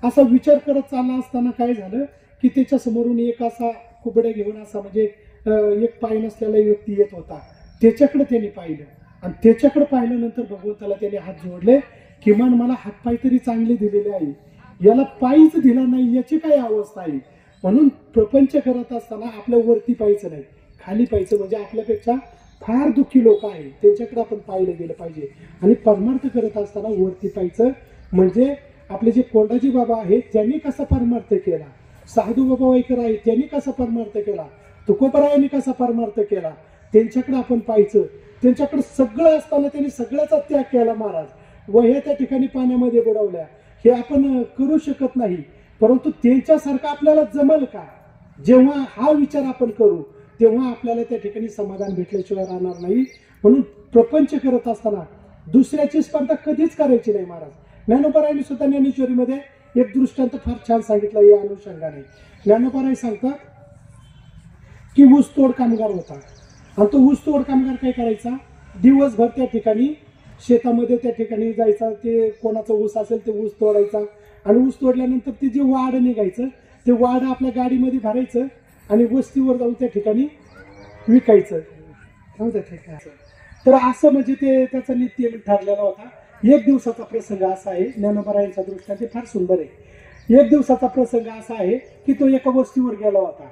असा विचार करत चालला असताना काय झालं की त्याच्या समोरून एक असा कुबड्या घेऊन असा म्हणजे एक पाय नसलेला व्यक्ती येत होता. त्याच्याकडे त्याने पाहिलं आणि त्याच्याकडे पाहिल्यानंतर भगवंताला त्याने हात जोडले. किमान मला हातपाय तरी चांगले दिलेले आहे, याला पायच दिला नाही याची काय अवस्था आहे? म्हणून प्रपंच करत असताना आपल्या वरती पाहायचं नाही, खाली पाहायचं. म्हणजे आपल्यापेक्षा फार दुःखी लोक आहेत त्यांच्याकडे आपण पाहिलं गेलं पाहिजे. आणि परमार्थ करत असताना वरती पाहायचं. म्हणजे आपले जे कोंडाजी बाबा आहेत त्यांनी कसा परमार्थ केला, साधू बाबा वाईकर आहेत त्यांनी कसा परमार्थ केला, तुकोबरायांनी कसा परमार्थ केला, त्यांच्याकडे आपण पाहायचं. त्यांच्याकडे सगळं असताना त्यांनी सगळ्याचा त्याग केला महाराज. वह्या त्या ठिकाणी पाण्यामध्ये बुडवल्या, हे आपण करू शकत नाही. परंतु त्यांच्यासारखं आपल्याला जमल का? जेव्हा हा विचार आपण करू तेव्हा आपल्याला त्या ठिकाणी समाधान भेटल्याशिवाय राहणार नाही. म्हणून प्रपंच करत असताना दुसऱ्याची स्पर्धा कधीच करायची नाही महाराज. ज्ञानोबारायांनी सुद्धा ज्ञानेश्वरीमध्ये एक दृष्टांत फार छान सांगितलं या अनुषंगाने. ज्ञानोबाराय सांगतात की ऊसतोड कामगार होता आणि तो ऊसतोड कामगार काय करायचा, दिवसभर त्या ठिकाणी शेतामध्ये त्या ठिकाणी जायचा, ते कोणाचा ऊस असेल ते ऊस तोडायचा आणि ऊस तोडल्यानंतर ते जे वाड निघायचं ते वाड आपल्या गाडीमध्ये भरायचं आणि वस्तीवर जाऊन त्या ठिकाणी विकायचं. तर असं म्हणजे ते त्याचा नित्य ठरलेला होता. एक दिवसाचा प्रसंग असा आहे, ज्ञानोबारायांच्या दृष्टीने ते फार सुंदर आहे. एक दिवसाचा प्रसंग असा आहे की तो एका वस्तीवर गेला होता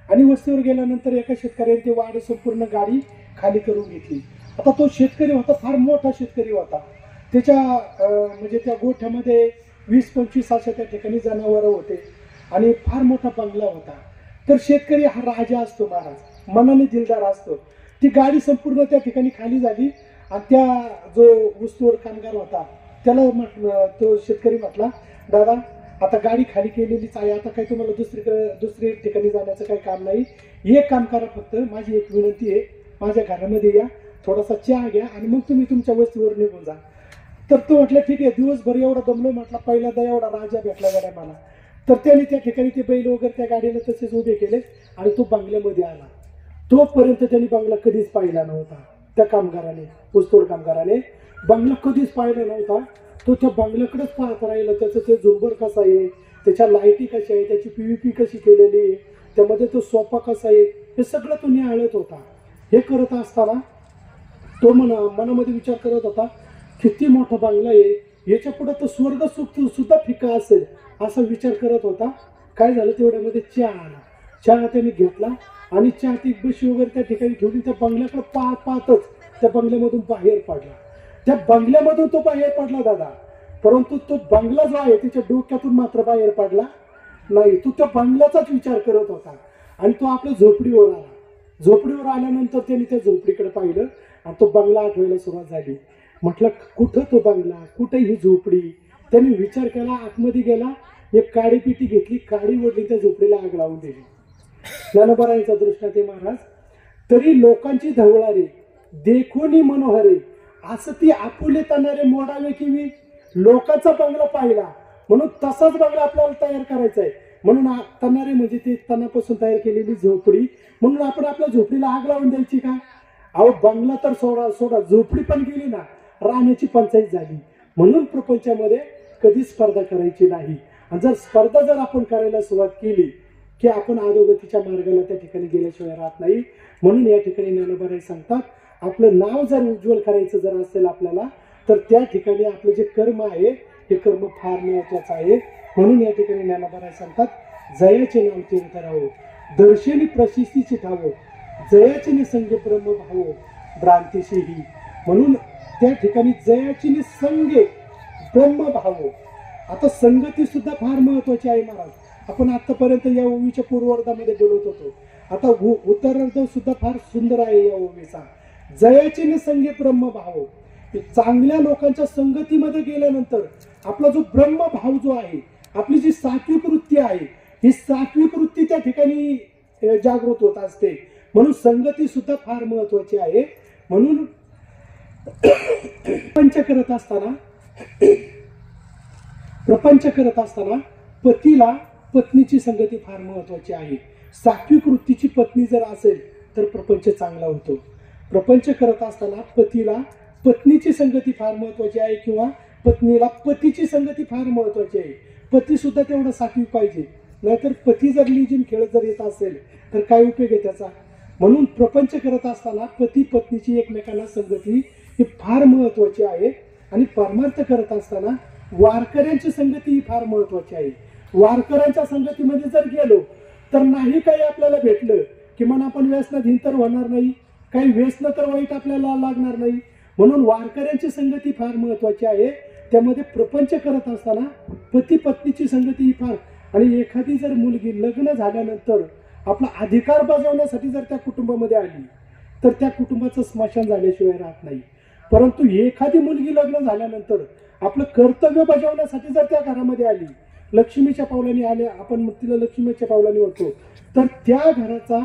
आणि वस्तीवर गेल्यानंतर एका शेतकऱ्याने ते वाड संपूर्ण गाडी खाली करून घेतली. आता तो शेतकरी होता, फार मोठा शेतकरी होता. त्याच्या म्हणजे त्या गोठ्यामध्ये 20-25 अशा त्या ठिकाणी जनावरं होते आणि फार मोठा बंगला होता. तर शेतकरी हा राजा असतो महाराज, मनाने दिलदार असतो. ती गाडी संपूर्ण त्या ठिकाणी खाली झाली आणि त्या जो ऊसतोड कामगार होता त्याला तो शेतकरी म्हटला, दादा आता गाडी खाली केलेलीच आहे, आता काही तुम्हाला दुसरी ठिकाणी जाण्याचं काही काम नाही, एक काम करा, फक्त माझी एक विनंती आहे, माझ्या घरामध्ये या, थोडासा चहा घ्या आणि मग तुम्ही तुमच्या वस्तीवर निघून जा. तर तो म्हटलं ठीक आहे, दिवसभर एवढा दमलो, म्हटला पहिल्यांदा एवढा राजा भेटला गाड्या मला. तर त्याने त्या ठिकाणी ते बैल वगैरे त्या गाडीला तसेच उभे केले आणि तो बंगल्यामध्ये आला. तोपर्यंत त्यांनी बंगला कधीच पाहिला नव्हता. त्या कामगाराने, ऊसतोड कामगाराने बंगला कधीच पाहिला नव्हता. तो त्या बंगल्याकडेच पाहत राहिला. त्याचं ते झुंबर कसं आहे, त्याच्या लाईटी कशा आहे, त्याची PVP कशी केलेली आहे, त्यामध्ये तो सोफा कसा आहे, हे सगळं तो निहाळत होता. हे करत असताना तो मनामध्ये विचार करत होता, किती मोठा बंगला आहे, याच्या पुढे तर स्वर्ग सुख सुद्धा फिका असेल असा विचार करत होता. काय झालं, तेवढ्यामध्ये चहा आला. चहा त्याने घेतला आणि चहा ती बशी वगैरे त्या ठिकाणी ठेवली. त्या बंगल्याकडे पाहतच त्या बंगल्यामधून बाहेर पडला. त्या बंगल्यामधून तो बाहेर पडला दादा, परंतु तो बंगला जो आहे त्याच्या डोक्यातून मात्र बाहेर पडला नाही. तो त्या बंगल्याचाच विचार करत होता आणि तो आपल्या झोपडीवर आला. झोपडीवर आल्यानंतर त्याने त्या झोपडीकडे पाहिलं आणि तो बंगला आठवायला सुरुवात झाली. म्हटलं कुठं तो बंगला, कुठे ही झोपडी? त्याने विचार केला, आतमध्ये गेला, एक काडी पिटी घेतली, काडी ओढली, त्या झोपडीला आग लावून दिली. ज्ञानोबारायांचा दृष्टांत आहे महाराज, तरी लोकांची धवळारे देखोनी मनोहरे, असं ती आपुले तणारे मोडावे किवी. लोकांचा बंगला पाहिला म्हणून तसाच बंगला आपल्याला तयार करायचा आहे. म्हणून तणारे म्हणजे ते तणापासून तयार केलेली झोपडी, म्हणून आपण आपल्या झोपडीला आग लावून द्यायची का? अहो बंगला तर सोडा सोडा, झोपडी पण गेली ना, राहण्याची पंचायत झाली. म्हणून प्रपंचामध्ये कधी स्पर्धा करायची नाही. आणि जर स्पर्धा जर आपण करायला सुरुवात केली की आपण अधोगतीच्या मार्गाला त्या ठिकाणी गेल्याशिवाय राहत नाही. म्हणून या ठिकाणी ज्ञानोबा सांगतात, आपलं नाव जर उज्ज्वल करायचं जर असेल आपल्याला, तर त्या ठिकाणी आपलं जे कर्म आहे हे कर्म फार महत्वाचं आहे. म्हणून या ठिकाणी ज्ञानोबा सांगतात, जयाचे नाव चिंत राहो, दर्शनी प्रशस्तीची ठावो, जयाचे निसंग ब्रह्म भावो, भ्रांतीशीही. म्हणून त्या ठिकाणी जयाची निसंगे ब्रह्म भावो. आता संगती सुद्धा फार महत्वाची आहे महाराज. आपण आतापर्यंत या ओवीच्या पूर्वार्धामध्ये बोलत होतो. आता उत्तरार्ध सुद्धा फार सुंदर आहे या ओवीचा. जयाची निसंगे ब्रह्म भाव. चांगल्या लोकांच्या संगतीमध्ये गेल्यानंतर आपला जो ब्रह्म भाव जो आहे, आपली जी सात्विक वृत्ती आहे, ही सात्विक वृत्ती त्या ठिकाणी जागृत होत असते. म्हणून संगती सुद्धा फार महत्वाची आहे. म्हणून प्रपंच करत असताना पतीला पत्नीची संगती फार महत्वाची आहे. सात्विक वृत्तीची पत्नी जर असेल तर प्रपंच चांगला होतो. प्रपंच करत असताना पतीला पत्नीची संगती फार महत्वाची आहे, किंवा पत्नीला पतीची संगती फार महत्वाची आहे. पती सुद्धा तेवढा सात्विक पाहिजे, नाहीतर पती जर लिजिम खेळत जर येत असेल तर काय उपयोग आहे त्याचा. म्हणून प्रपंच करत असताना पती पत्नीची एकमेकांना संगती ही फार महत्वाची आहे. आणि परमार्थ करत असताना वारकऱ्यांची संगती ही फार महत्वाची आहे. वारकऱ्यांच्या संगतीमध्ये जर गेलो तर नाही काही आपल्याला भेटलं, किमान आपण व्यसनाधीन तर होणार नाही, काही व्यसन तर वाईट आपल्याला लागणार नाही. म्हणून वारकऱ्यांची संगती फार महत्वाची आहे. त्यामध्ये प्रपंच करत असताना पती पत्नीची संगती ही फार. आणि एखादी जर मुलगी लग्न झाल्यानंतर आपला अधिकार बजावण्यासाठी जर त्या कुटुंबामध्ये आली तर त्या कुटुंबाचं स्मशान झाल्याशिवाय राहत नाही. परंतु एखादी मुलगी लग्न झाल्यानंतर आपलं कर्तव्य बजावण्यासाठी जर त्या घरामध्ये आली, लक्ष्मीच्या पावलाने आले, आपण तिला लक्ष्मीच्या पावलाने म्हणतो, तर त्या घराचा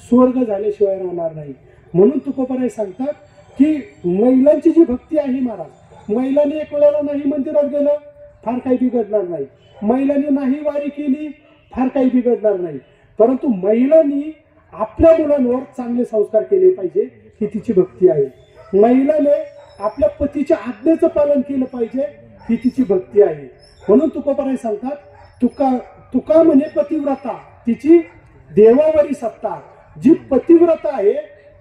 स्वर्ग झाल्याशिवाय राहणार नाही. म्हणून तुकोबाराय सांगतात की महिलांची जी भक्ती आहे महाराज, महिलांनी एक वेळेला नाही मंदिरात गेलं फार काही बिघडणार नाही, महिलांनी नाही वारी केली फार काही बिघडणार नाही, परंतु महिलांनी आपल्या मुलांवर चांगले संस्कार केले पाहिजे, ही तिची भक्ती आहे. महिलाने आपल्या पतीच्या आज्ञेचं पालन केलं पाहिजे, ही तिची भक्ती आहे. म्हणून तुकोबाराय सांगतात, तुका म्हणे पतिव्रता तिची देवावरी सत्ता. जी पतिव्रता आहे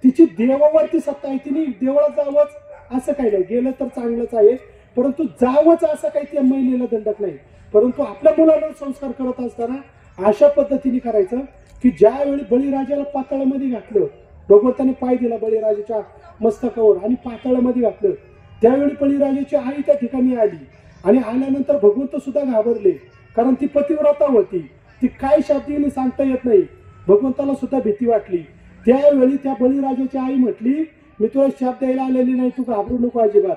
तिची देवावरती सत्ता आहे. तिने देवळात जावंच असं काही नाही, गेलं तर चांगलंच आहे, परंतु जावंच असं काही त्या महिलेला दंडक नाही. परंतु आपल्या मुलांवर संस्कार करत असताना अशा पद्धतीने करायचं की ज्यावेळी बळीराजाला पाताळामध्ये घातलं, भगवंताने पाय दिला बळीराजाच्या मस्तकावर आणि पाताळामध्ये घातलं, त्यावेळी बळीराजाची आई त्या ठिकाणी आली. आणि आल्यानंतर भगवंत सुद्धा घाबरले, कारण ती पतिव्रता होती. ती काय शब्दाने सांगता येत नाही, भगवंताला सुद्धा भीती वाटली. त्यावेळी त्या बळीराजाची आई म्हटली, मी तुला शाप द्यायला आलेली नाही, तू घाबरू नको अजिबात.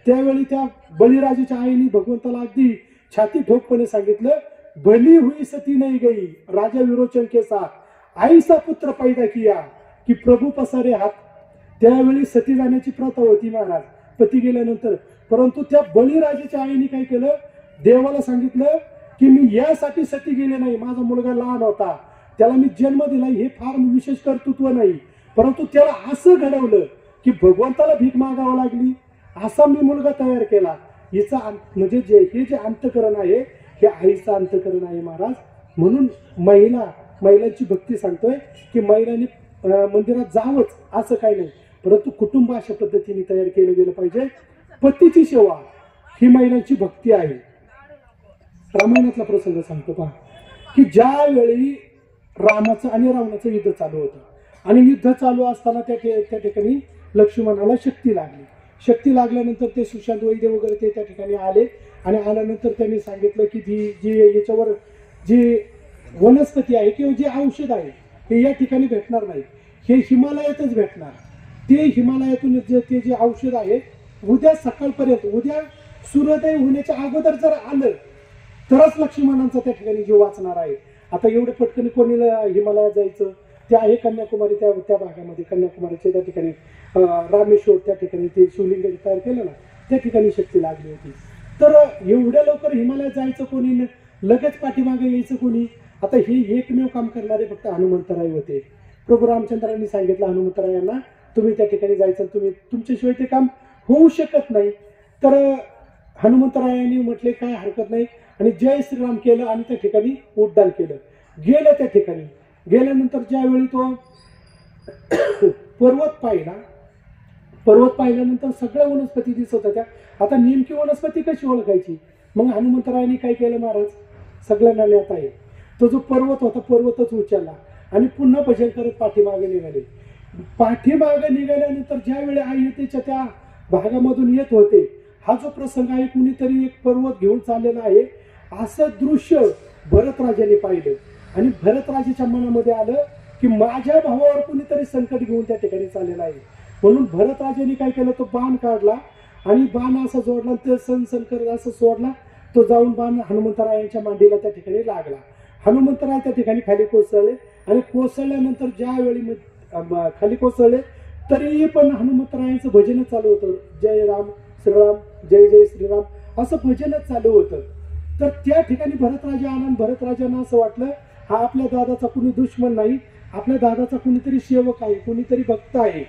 त्यावेळी त्या बळीराजाच्या आईने भगवंताला अगदी छाती ठोकपणे सांगितलं, बली हुई सती नाही गई राजा विरोचन के साथ, आईचा पुत्र पैदा किया की प्रभू पसारे हात. त्यावेळी सती जाण्याची प्रथा होती महाराज पती गेल्यानंतर. परंतु त्या बळीराजाच्या आईने काय केलं, देवाला सांगितलं की मी यासाठी सती गेले नाही, माझा मुलगा लहान होता, त्याला मी जन्म दिला, हे फार विशेष कर्तृत्व नाही, परंतु त्याला असं घडवलं की भगवंताला भीक मागावं लागली, असा मी मुलगा तयार केला. हिचा म्हणजे हे जे अंतकरण आहे हे आईचं अंतकरण आहे महाराज. म्हणून महिलांची भक्ती सांगतोय की महिलांनी मंदिरात जावंच असं काही नाही, परंतु कुटुंब अशा पद्धतीने तयार केलं गेलं पाहिजे. पतीची सेवा ही महिलांची भक्ती आहे. रामायणातला प्रसंग सांगतो पहा, की ज्यावेळी रामाचं आणि रावणाचं युद्ध चालू होतं आणि युद्ध चालू असताना त्या ठिकाणी लक्ष्मणाला शक्ती लागली. शक्ती लागल्यानंतर ते सुशांत वैद्य वगैरे ते त्या ठिकाणी आले आणि आल्यानंतर त्यांनी सांगितलं की जी याच्यावर जी वनस्पती आहे किंवा जे औषध आहे ते या ठिकाणी भेटणार नाही, हे हिमालयातच भेटणार. ते हिमालयातून ते जे औषध आहे उद्या सकाळपर्यंत, उद्या सूर्योदय होण्याच्या अगोदर जर आलं तरच लक्ष्मणांचा त्या ठिकाणी जीव वाचणार आहे. आता एवढे पटकन कोणी हिमालयात जायचं, ते आहे कन्याकुमारी, त्या भागामध्ये कन्याकुमारीच्या त्या ठिकाणी रामेश्वर त्या ठिकाणी ते शिवलिंग तयार केलं ना, त्या ठिकाणी शक्ती लागली होती. तर एवढ्या लवकर हिमालयात जायचं कोणी, लगेच पाठीमागे यायचं कोणी. आता हे एकमेव काम करणारे फक्त हनुमंतराय होते. प्रभू रामचंद्रांनी सांगितलं हनुमंतरायांना, तुम्ही त्या ठिकाणी जायचं, तुम्ही तुमच्याशिवाय ते काम होऊ शकत नाही. तर हनुमंतरायांनी म्हटले काय हरकत नाही आणि जय श्रीराम केलं आणि त्या ठिकाणी उड्डाण केलं. गेलं त्या ठिकाणी. गेल्यानंतर ज्यावेळी तो पर्वत पाहिल्यानंतर सगळ्या वनस्पती दिसत होत्या. आता नेमकी वनस्पती कशी ओळखायची? मग हनुमंतरायांनी काय केलं महाराज, सगळ्यांना नेता आहे तो जो पर्वत होता पर्वतच उचलला आणि पुन्हा भजन करत पाठीमागे निघाले. पाठीमागे निघाल्यानंतर ज्यावेळी अयोध्येच्या त्या भागामधून येत होते, हा जो प्रसंग आहे, कुणीतरी एक पर्वत घेऊन चाललेला आहे असं दृश्य भरतराजाने पाहिलं आणि भरतराजाच्या मनामध्ये आलं की माझ्या भावावर कुणीतरी संकट घेऊन त्या ठिकाणी चाललेला आहे. म्हणून भरतराजाने काय केलं, तो बाण काढला आणि बाण असा जोडला, ते सण करत असं सोडला. तो जाऊन बाण हनुमंतरायांच्या मांडीला त्या ठिकाणी लागला. हनुमंतराय त्या ठिकाणी खाली कोसळले आणि कोसळल्यानंतर ज्यावेळी खाली कोसळले तरीही पण हनुमंतरायांचं भजनच चालू होतं. जय राम श्रीराम, जय जय श्रीराम असं भजनच चालू होतं. तर त्या ठिकाणी भरतराजा आला. भरतराजांना असं वाटलं हा आपल्या दादाचा कुणी दुश्मन नाही, आपल्या दादाचा कुणीतरी सेवक आहे, कुणीतरी भक्त आहे.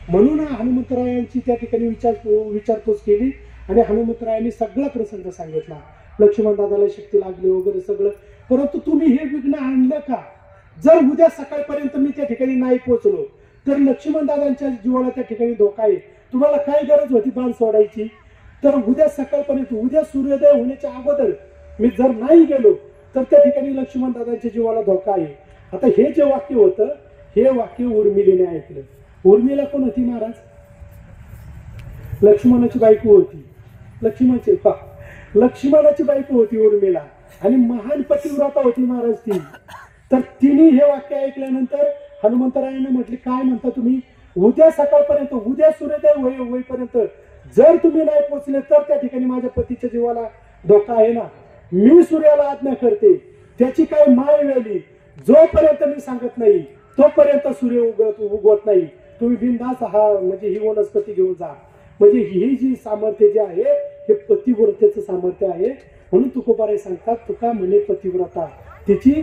म्हणून हनुमंतरायांची त्या ठिकाणी विचारपूस केली आणि हनुमंतरायांनी सगळा प्रसंग सांगितला. लक्ष्मण दादाला शक्ती लागली वगैरे सगळं, परंतु तुम्ही हे विघ्न आणलं का? जर उद्या सकाळपर्यंत मी त्या ठिकाणी नाही पोहोचलो तर लक्ष्मण दादांच्या जीवाला त्या ठिकाणी धोका आहे. तुम्हाला काय गरज होती बाण सोडायची? तर उद्या सकाळपर्यंत, उद्या सूर्योदय होण्याच्या अगोदर मी जर नाही गेलो तर त्या ठिकाणी लक्ष्मण दादांच्या जीवाला धोका आहे. आता हे जे वाक्य होतं, हे वाक्य उर्मिलेने ऐकलं. उर्मिला कोण होती महाराज? लक्ष्मणाची बायको होती. लक्ष्मणाची बायको होती उर्मिला आणि महान पतिव्रता होती महाराज ती. तर तिने हे वाक्य ऐकल्यानंतर हनुमंतरायांना म्हटले काय म्हणता तुम्ही? उद्या सकाळपर्यंत, उद्या सूर्योदय होईपर्यंत जर तुम्ही नाही पोहोचले तर त्या ठिकाणी माझ्या पतीच्या जीवाला धोका आहे ना. मी सूर्याला आज्ञा करते, त्याची काय माय वेळी जोपर्यंत मी सांगत नाही तोपर्यंत सूर्य उगवत नाही. तुम्ही बिनधास्त म्हणजे ही वनस्पती घेऊन जा. म्हणजे ही जी सामर्थ्य जे आहे हे पतिव्रतेचं सामर्थ्य आहे. म्हणून तुकोबाराय सांगतात, तुका म्हणे पतिव्रता तिची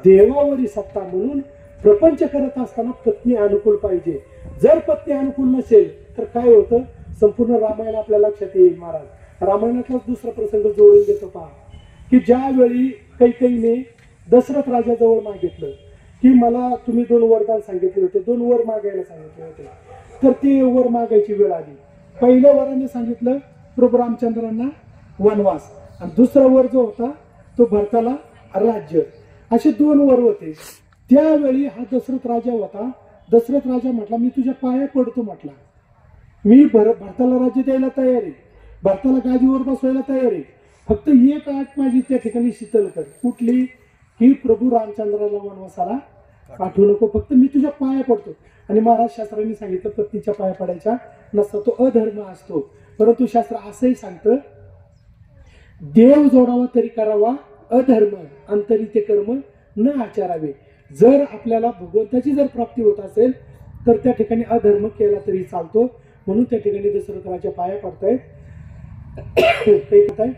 देवावरी सत्ता. म्हणून प्रपंच करत असताना पत्नी अनुकूल पाहिजे. जर पत्नी अनुकूल नसेल तर काय होतं? संपूर्ण रामायण आपल्या लक्षात येईल महाराज. रामायणातलाच दुसरा प्रसंग जोडून देतो पहा, की ज्यावेळी कैकेयीने दशरथ राजाजवळ मागितलं की मला तुम्ही 2 वरदान सांगितले होते, 2 वर मागायला सांगितले होते, तर ते वर मागायची वेळ आली. पहिल्या वराने सांगितलं प्रभू रामचंद्रांना वनवास आणि दुसरा वर जो होता तो भरताला राज्य. असे 2 वर होते. त्यावेळी हा दशरथ राजा होता. दशरथ राजा म्हटला मी तुझ्या पाया पडतो, म्हटला मी भरताला राज्य द्यायला तयार आहे, भरताला गादीवर बसवायला तयार आहे, फक्त एक आठ माझी त्या ठिकाणी शीतल कर. कुठली? की प्रभू रामचंद्राला वनवासाला पाठवू नको, फक्त मी तुझ्या पाया पडतो. आणि महाराज शास्त्रांनी सांगितलं पत्नीच्या पाया पडायचा नसता, तो अधर्म असतो. परंतु शास्त्र असंही सांगतं देव जोडावा तरी करावा अधर्म, अंतरी ते कर्म न आचारावे. जर आपल्याला भगवंताची जर प्राप्ती होत असेल तर त्या ठिकाणी अधर्म केला तरी चालतो. म्हणून त्या ठिकाणी दशरथ राजा पाया पडतायत. काही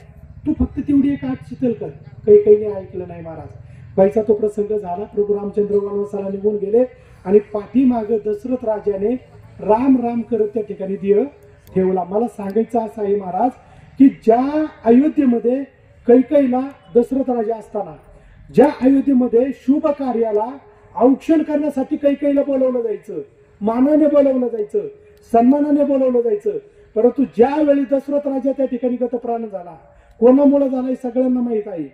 तू फक्त तेवढी एक आठ शीतल कर. काही ऐकलं नाही महाराज. व्हायचा तो प्रसंग झाला. प्रभू रामचंद्र वनवासाला निघून गेले आणि पाठीमाग दशरथ राजाने राम राम करत त्या ठिकाणी दिय ठेवला. मला सांगायचं असं आहे महाराज की ज्या अयोध्येमध्ये कैकेयीला दशरथ राजा असताना ज्या अयोध्येमध्ये शुभ कार्याला औक्षण करण्यासाठी कैकेयीला बोलवलं जायचं, मानाने बोलवलं जायचं, सन्मानाने बोलवलं जायचं, परंतु ज्यावेळी दशरथ राजा त्या ठिकाणी गतप्राण झाला, कोणामुळे झाला हे सगळ्यांना माहित आहे,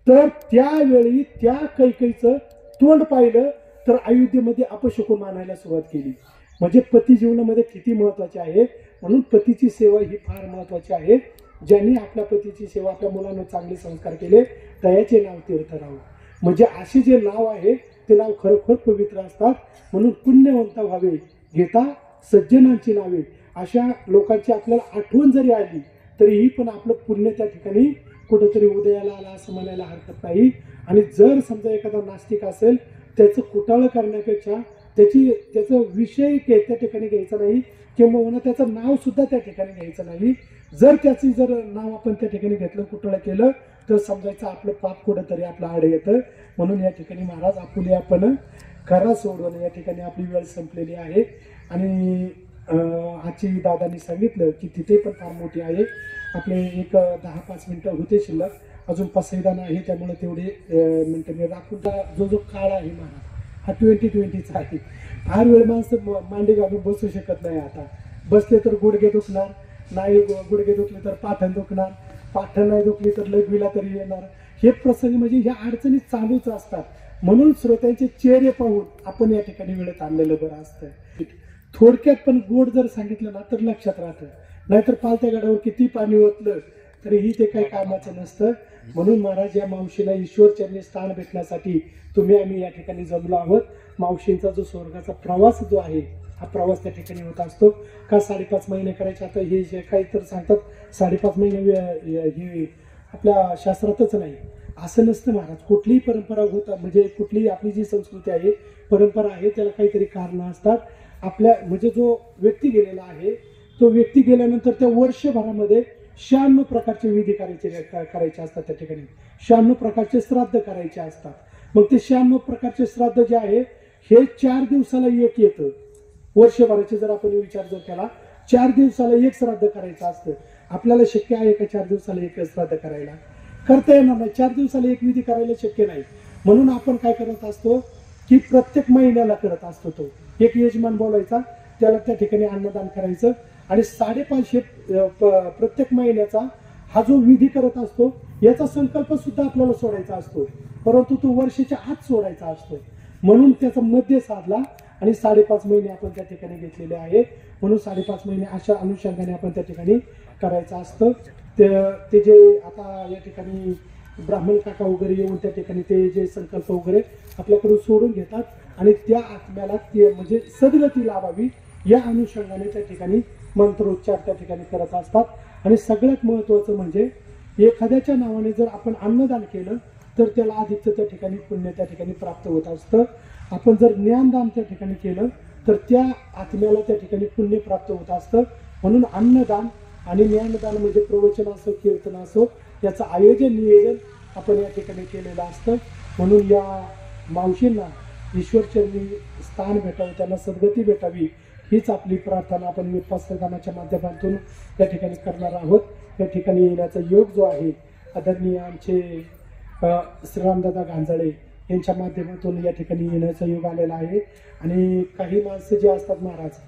तर त्यावेळी त्या कैकेयीचं तोंड पाहिलं तर अयोध्येमध्ये अपशकुन मानायला सुरुवात केली. म्हणजे पती जीवनामध्ये किती महत्वाचे आहे. म्हणून पतीची सेवा ही फार महत्वाची आहे. ज्यांनी आपल्या पतीची सेवा, आपल्या मुलांना चांगले संस्कार केले त्याचे नाव तीर्थराव. म्हणजे असे जे नाव आहे ते नाव खरोखर पवित्र असतात. म्हणून पुण्यवंत व्हावे घेता सज्जनांची नावे. अशा लोकांची आपल्याला आठवण जरी आली तरीही पण आपलं पुण्य त्या ठिकाणी कुठेतरी उदयाला आला असं म्हणायला हरकत नाही. आणि जर समजा एखादा नास्तिक असेल त्याचं कुटाळं करण्यापेक्षा त्याचं विषय त्या ठिकाणी घ्यायचा नाही, किंवा त्याचं नाव सुद्धा त्या ठिकाणी घ्यायचं नाही. जर नाव आपण त्या ठिकाणी घेतलं, कुटाळं केलं, तर समजायचं आपलं पाप कुठंतरी आपलं आड येतं. म्हणून या ठिकाणी महाराज आपुले आपण करा सोडवणं. या ठिकाणी आपली वेळ संपलेली आहे आणि आजची दादांनी सांगितलं की तिथे पण फार मोठी आहे. आपले एक 10-5 मिनिटं होते शिल्लक, अजून पसैदान आहे, त्यामुळे तेवढे मिनटं मी राखून जो काळ आहे महाराज हा 2020चा आहे. फार वेळ माणसं मांडी घालून बसू शकत नाही. आता बसले तर गुडघे दुखणार, नाही गुडघे दुखले तर पाठण दुखणार, पाठण नाही दुखली तर लघवीला तरी येणार. हे प्रसंग म्हणजे ह्या अडचणी चालूच असतात. म्हणून श्रोत्यांचे चेहरे पाहून आपण या ठिकाणी वेळेत आणलेलं बरं असतं. थोडक्यात पण गोड जर सांगितलं ना तर लक्षात राहतं, नाहीतर पालत्या गडावर किती पाणी ओतलं तरीही ते काही कामाचं नसतं. म्हणून महाराज या मावशीला ईश्वरचरणी स्थान भेटण्यासाठी तुम्ही आम्ही या ठिकाणी जमलो आहोत. मावशींचा जो स्वर्गाचा प्रवास जो आहे हा प्रवास त्या ठिकाणी होत असतो. का 5.5 महिने करायचे, आता हे जे काही तर सांगतात 5.5 महिने हे आपल्या शास्त्रातच नाही, असं नसतं महाराज. कुठलीही परंपरा होता म्हणजे कुठलीही आपली जी संस्कृती आहे परंपरा आहे त्याला काहीतरी कारणं असतात. आपल्या म्हणजे जो व्यक्ती गेलेला आहे तो व्यक्ती गेल्यानंतर त्या वर्षभरामध्ये 96 प्रकारचे विधी करायचे असतात. त्या ठिकाणी 96 प्रकारचे श्राद्ध करायचे असतात. मग ते 96 प्रकारचे श्राद्ध जे आहे हे 4 दिवसाला एक येतं. वर्षभराचे जर आपण विचार जर केला 4 दिवसाला एक श्राद्ध करायचं असतं. आपल्याला शक्य आहे का 4 दिवसाला एक श्राद्ध करायला? करता येणार नाही. 4 दिवसाला एक विधी करायला शक्य नाही. म्हणून आपण काय करत असतो की प्रत्येक महिन्याला करत असतो. तो एक यजमान बोलायचा, त्याला त्या ठिकाणी अन्नदान करायचं आणि 550 प्रत्येक महिन्याचा हा जो विधी करत असतो याचा संकल्प सुद्धा आपल्याला सोडायचा असतो, परंतु तो वर्षाच्या आत सोडायचा असतो. म्हणून त्याचा मध्य साधला आणि 5.5 महिने आपण त्या ठिकाणी घेतलेले आहे. म्हणून 5.5 महिने अशा अनुषंगाने आपण त्या ठिकाणी करायचं असतं. ते जे आता या ठिकाणी ब्राह्मण काका वगैरे येऊन त्या ठिकाणी ते जे संकल्प वगैरे आपल्याकडून सोडून घेतात आणि त्या आत्म्याला ते म्हणजे सद्गती लावावी या अनुषंगाने त्या ठिकाणी मंत्रोच्चार त्या ठिकाणी करत असतात. आणि सगळ्यात महत्त्वाचं म्हणजे एखाद्याच्या नावाने जर आपण अन्नदान केलं तर त्याला अधिकचं त्या ठिकाणी पुण्य त्या ठिकाणी प्राप्त होत असतं. आपण जर ज्ञानदान त्या ठिकाणी केलं तर त्या आत्म्याला त्या ठिकाणी पुण्य प्राप्त होत असतं. म्हणून अन्नदान आणि ज्ञानदान म्हणजे प्रवचन असो कीर्तन असो याचं आयोजन नियोजन आपण या ठिकाणी केलेलं असतं. म्हणून या मावशींना ईश्वरचरणी स्थान भेटावं, त्यांना सद्गती भेटावी हीच आपली प्रार्थना आपण विपස්සनाच्या माध्यमातून या ठिकाणी करणार आहोत. या ठिकाणी येण्याचा योग जो आहे आदरणीय आमचे श्रीरामदादा गांजाळे यांच्या माध्यमातून या ठिकाणी येण्याचा योग आलेला आहे. आणि काही माणसं जे असतात महाराज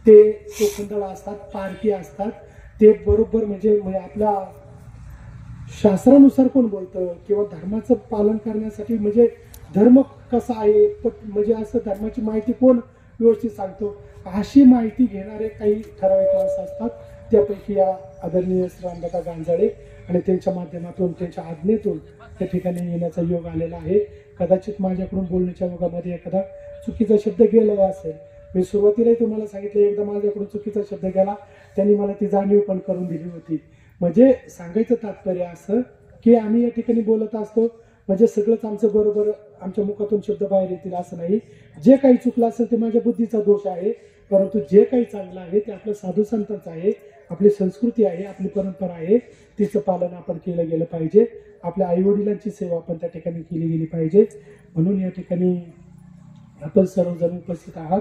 ते चोखंदळ असतात, पारखी असतात, ते बरोबर म्हणजे आपल्या शास्त्रानुसार कोण बोलतं किंवा धर्माचं पालन करण्यासाठी म्हणजे धर्म कसा आहे म्हणजे असं धर्माची माहिती कोण व्यवस्थित सांगतो अशी माहिती घेणारे काही ठराविक माणसं असतात. त्यापैकी या आदरणीय श्रीरामदादा गांजाळे आणि त्यांच्या माध्यमातून त्यांच्या आज्ञेतून त्या ठिकाणी येण्याचा योग आलेला आहे. कदाचित माझ्याकडून बोलण्याच्या योगामध्ये एखादा चुकीचा शब्द गेलेला असेल. मी सुरुवातीलाही तुम्हाला सांगितलं एकदा माझ्याकडून चुकीचा शब्द गेला, त्यांनी मला ती जाणीव पण करून दिली होती. म्हणजे सांगायचं तात्पर्य असं की आम्ही या ठिकाणी बोलत असतो म्हणजे सगळंच आमचं बरोबर आमच्या मुखातून शब्द बाहेर येतील असं नाही. जे काही चुकलं असेल ते माझ्या बुद्धीचा दोष आहे, परंतु जे काही चांगलं आहे ते आपलं साधू संतांचं आहे, आपली संस्कृती आहे, आपली परंपरा आहे, तिचं पालन आपण केलं गेलं पाहिजे. आपल्या आईवडिलांची सेवा आपण त्या ठिकाणी केली गेली पाहिजे. म्हणून या ठिकाणी आपण सर्वजण उपस्थित आहात.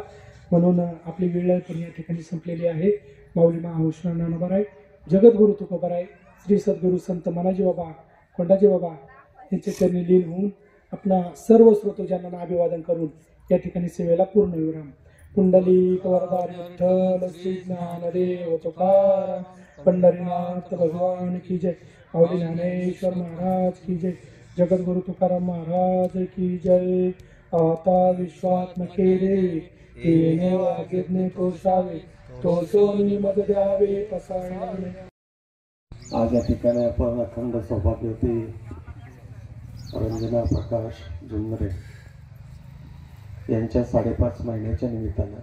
म्हणून आपली वेळ पण या ठिकाणी संपलेली आहे. माऊली महावैष्णव नानोबाराय, जगद्गुरु तुकोबाराय, श्री सद्गुरु संत मनाजी बाबा, कोंडाजी बाबा यांच्या चरणी लीन होऊन आपला सर्व श्रोतोजनांना अभिवादन करून या ठिकाणी सेवेला पूर्ण विराम. पुंडलिक वरदारी विठ्ठल श्री ज्ञानदेव तुकाराम, पंढरीनाथ भगवान की जय, माऊली ज्ञानेश्वर महाराज की जय, जगद्गुरु तुकाराम महाराज की जय. आता विश्वात्मके रे तेने वागिरने कोसावे, तो सोनी मग द्यावे पसायने. आज या ठिकाणी आपण अखंड सौभाग्यवती रंजना प्रकाश जुन्नरे यांच्या 5.5 महिन्याच्या निमित्तानं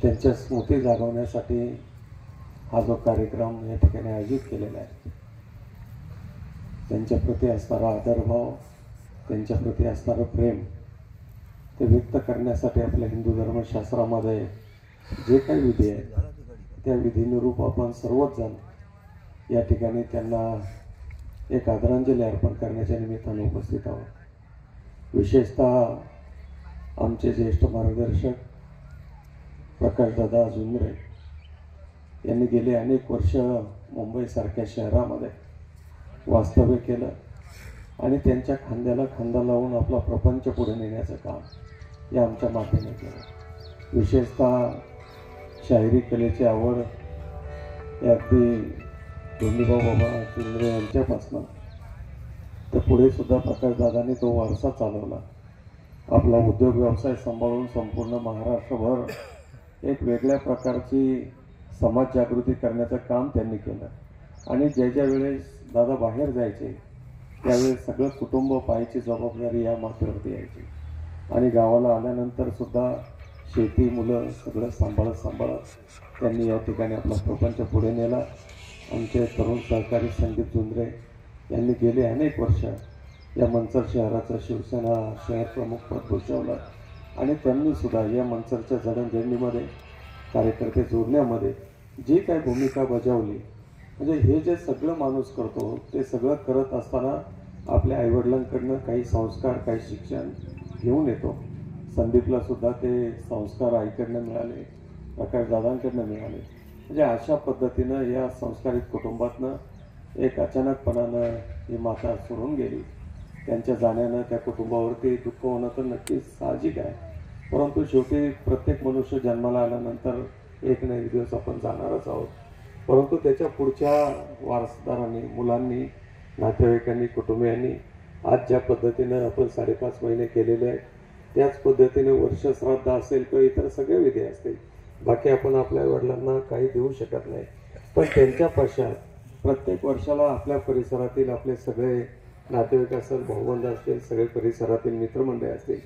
त्यांच्या स्मृती जागवण्यासाठी हा जो कार्यक्रम या ठिकाणी आयोजित केलेला आहे, त्यांच्याप्रती असणारा आदरभाव, त्यांच्याप्रती असणारं प्रेम ते व्यक्त करण्यासाठी आपल्या हिंदू धर्मशास्त्रामध्ये जे काही विधी आहेत त्या विधीनुरूप आपण सर्वच जण या ठिकाणी त्यांना एक आदरांजली अर्पण करण्याच्या निमित्ताने उपस्थित आहोत. विशेषतः आमचे ज्येष्ठ मार्गदर्शक प्रकाशदादा जुंद्रे यांनी गेले अनेक वर्ष मुंबईसारख्या शहरामध्ये वास्तव्य केलं आणि त्यांच्या खांद्याला खांदा लावून आपला प्रपंच पुढे नेण्याचं काम या आमच्या मातेने केलं. विशेषतः शाहिरी कलेची आवड या अगदी धोंडीभाऊ बाबा जुंद्रे यांच्यापासून तर पुढे सुद्धा प्रकाशदादांनी तो वारसा चालवला. आपला उद्योग व्यवसाय सांभाळून संपूर्ण महाराष्ट्रभर एक वेगळ्या प्रकारची समाज जागृती करण्याचं काम त्यांनी केलं. आणि ज्या वेळेस दादा बाहेर जायचे त्यावेळेस सगळं कुटुंब पाहायची जबाबदारी या मातेवरती यायची. आणि गावाला आल्यानंतर सुद्धा शेती मुलं सगळं सांभाळत त्यांनी या ठिकाणी आपला प्रपंच पुढे नेला. आमचे तरुण सहकारी संदीप जुंद्रे यांनी गेले अनेक वर्ष या मंचर शहराचं शिवसेना शहर प्रमुख पद भूषवलं आणि त्यांनी सुद्धा या मंचरच्या जडणघडणीमध्ये कार्यकर्ते जोडण्यामध्ये जी काही भूमिका बजावली. म्हणजे हे जे सगळं माणूस करतो ते सगळं करत असताना आपल्या आईवडिलांकडनं काही संस्कार काही शिक्षण घेऊन येतो. संदीपला सुद्धा ते संस्कार आईकडनं मिळाले, प्रकाशदादांकडनं मिळाले. म्हणजे अशा पद्धतीनं या संस्कारित कुटुंबातनं एक अचानकपणानं ही माता सोडून गेली. त्यांच्या जाण्यानं त्या कुटुंबावरती दुःख होणं तर नक्कीच साहजिक आहे. परंतु शेवटी प्रत्येक मनुष्य जन्माला आल्यानंतर एक ना एक दिवस आपण जाणारच आहोत. परंतु त्याच्या पुढच्या वारसदारांनी, मुलांनी, नातेवाईकांनी, कुटुंबियांनी आज ज्या पद्धतीनं आपण 5.5 महिने केलेले आहेत त्याच पद्धतीने वर्षश्राद्ध असेल किंवा इतर सगळे विधी असतील, बाकी आपण आपल्या वडिलांना काही देऊ शकत नाही. पण त्यांच्या पश्चात प्रत्येक वर्षाला आपल्या परिसरातील आपले सगळे नातेवाईक असतील, भाऊबंद असतील, सगळे परिसरातील मित्रमंडळी असतील.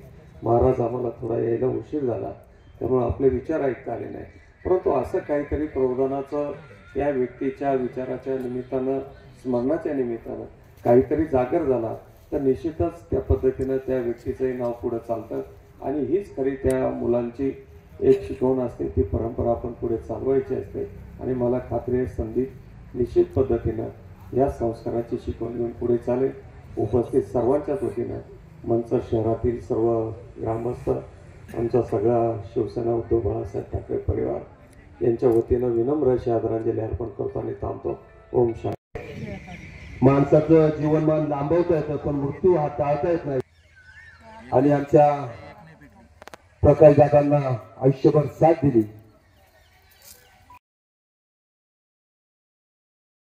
महाराज आम्हाला थोडा यायला उशीर झाला त्यामुळे आपले विचार ऐकता आले नाही. परंतु असं काहीतरी प्रबोधनाचं या व्यक्तीच्या विचाराच्या निमित्तानं, स्मरणाच्या निमित्तानं काहीतरी जागर झाला तर निश्चितच त्या पद्धतीनं त्या व्यक्तीचंही नाव पुढे चालतं. आणि हीच खरी त्या मुलांची एक शिकवण असते, ती परंपरा आपण पुढे चालवायची असते. आणि मला खात्री आहे संदीप निश्चित पद्धतीनं या संस्काराची शिकवण घेऊन पुढे चालेल. उपस्थित सर्वांच्याच वतीनं मंचर शहरातील सर्व ग्रामस्थ, आमचा सगळा शिवसेना उद्धव बाळासाहेब ठाकरे परिवार यांच्या वतीनं विनम्र अशी आदरांजली अर्पण करतो आणि थांबतो. ओम शांती. माणसाचं जीवनमान लांबवता येतं पण मृत्यू हा टाळता येत नाही. आणि आमच्या प्रकाशदादांना आयुष्यभर साथ दिली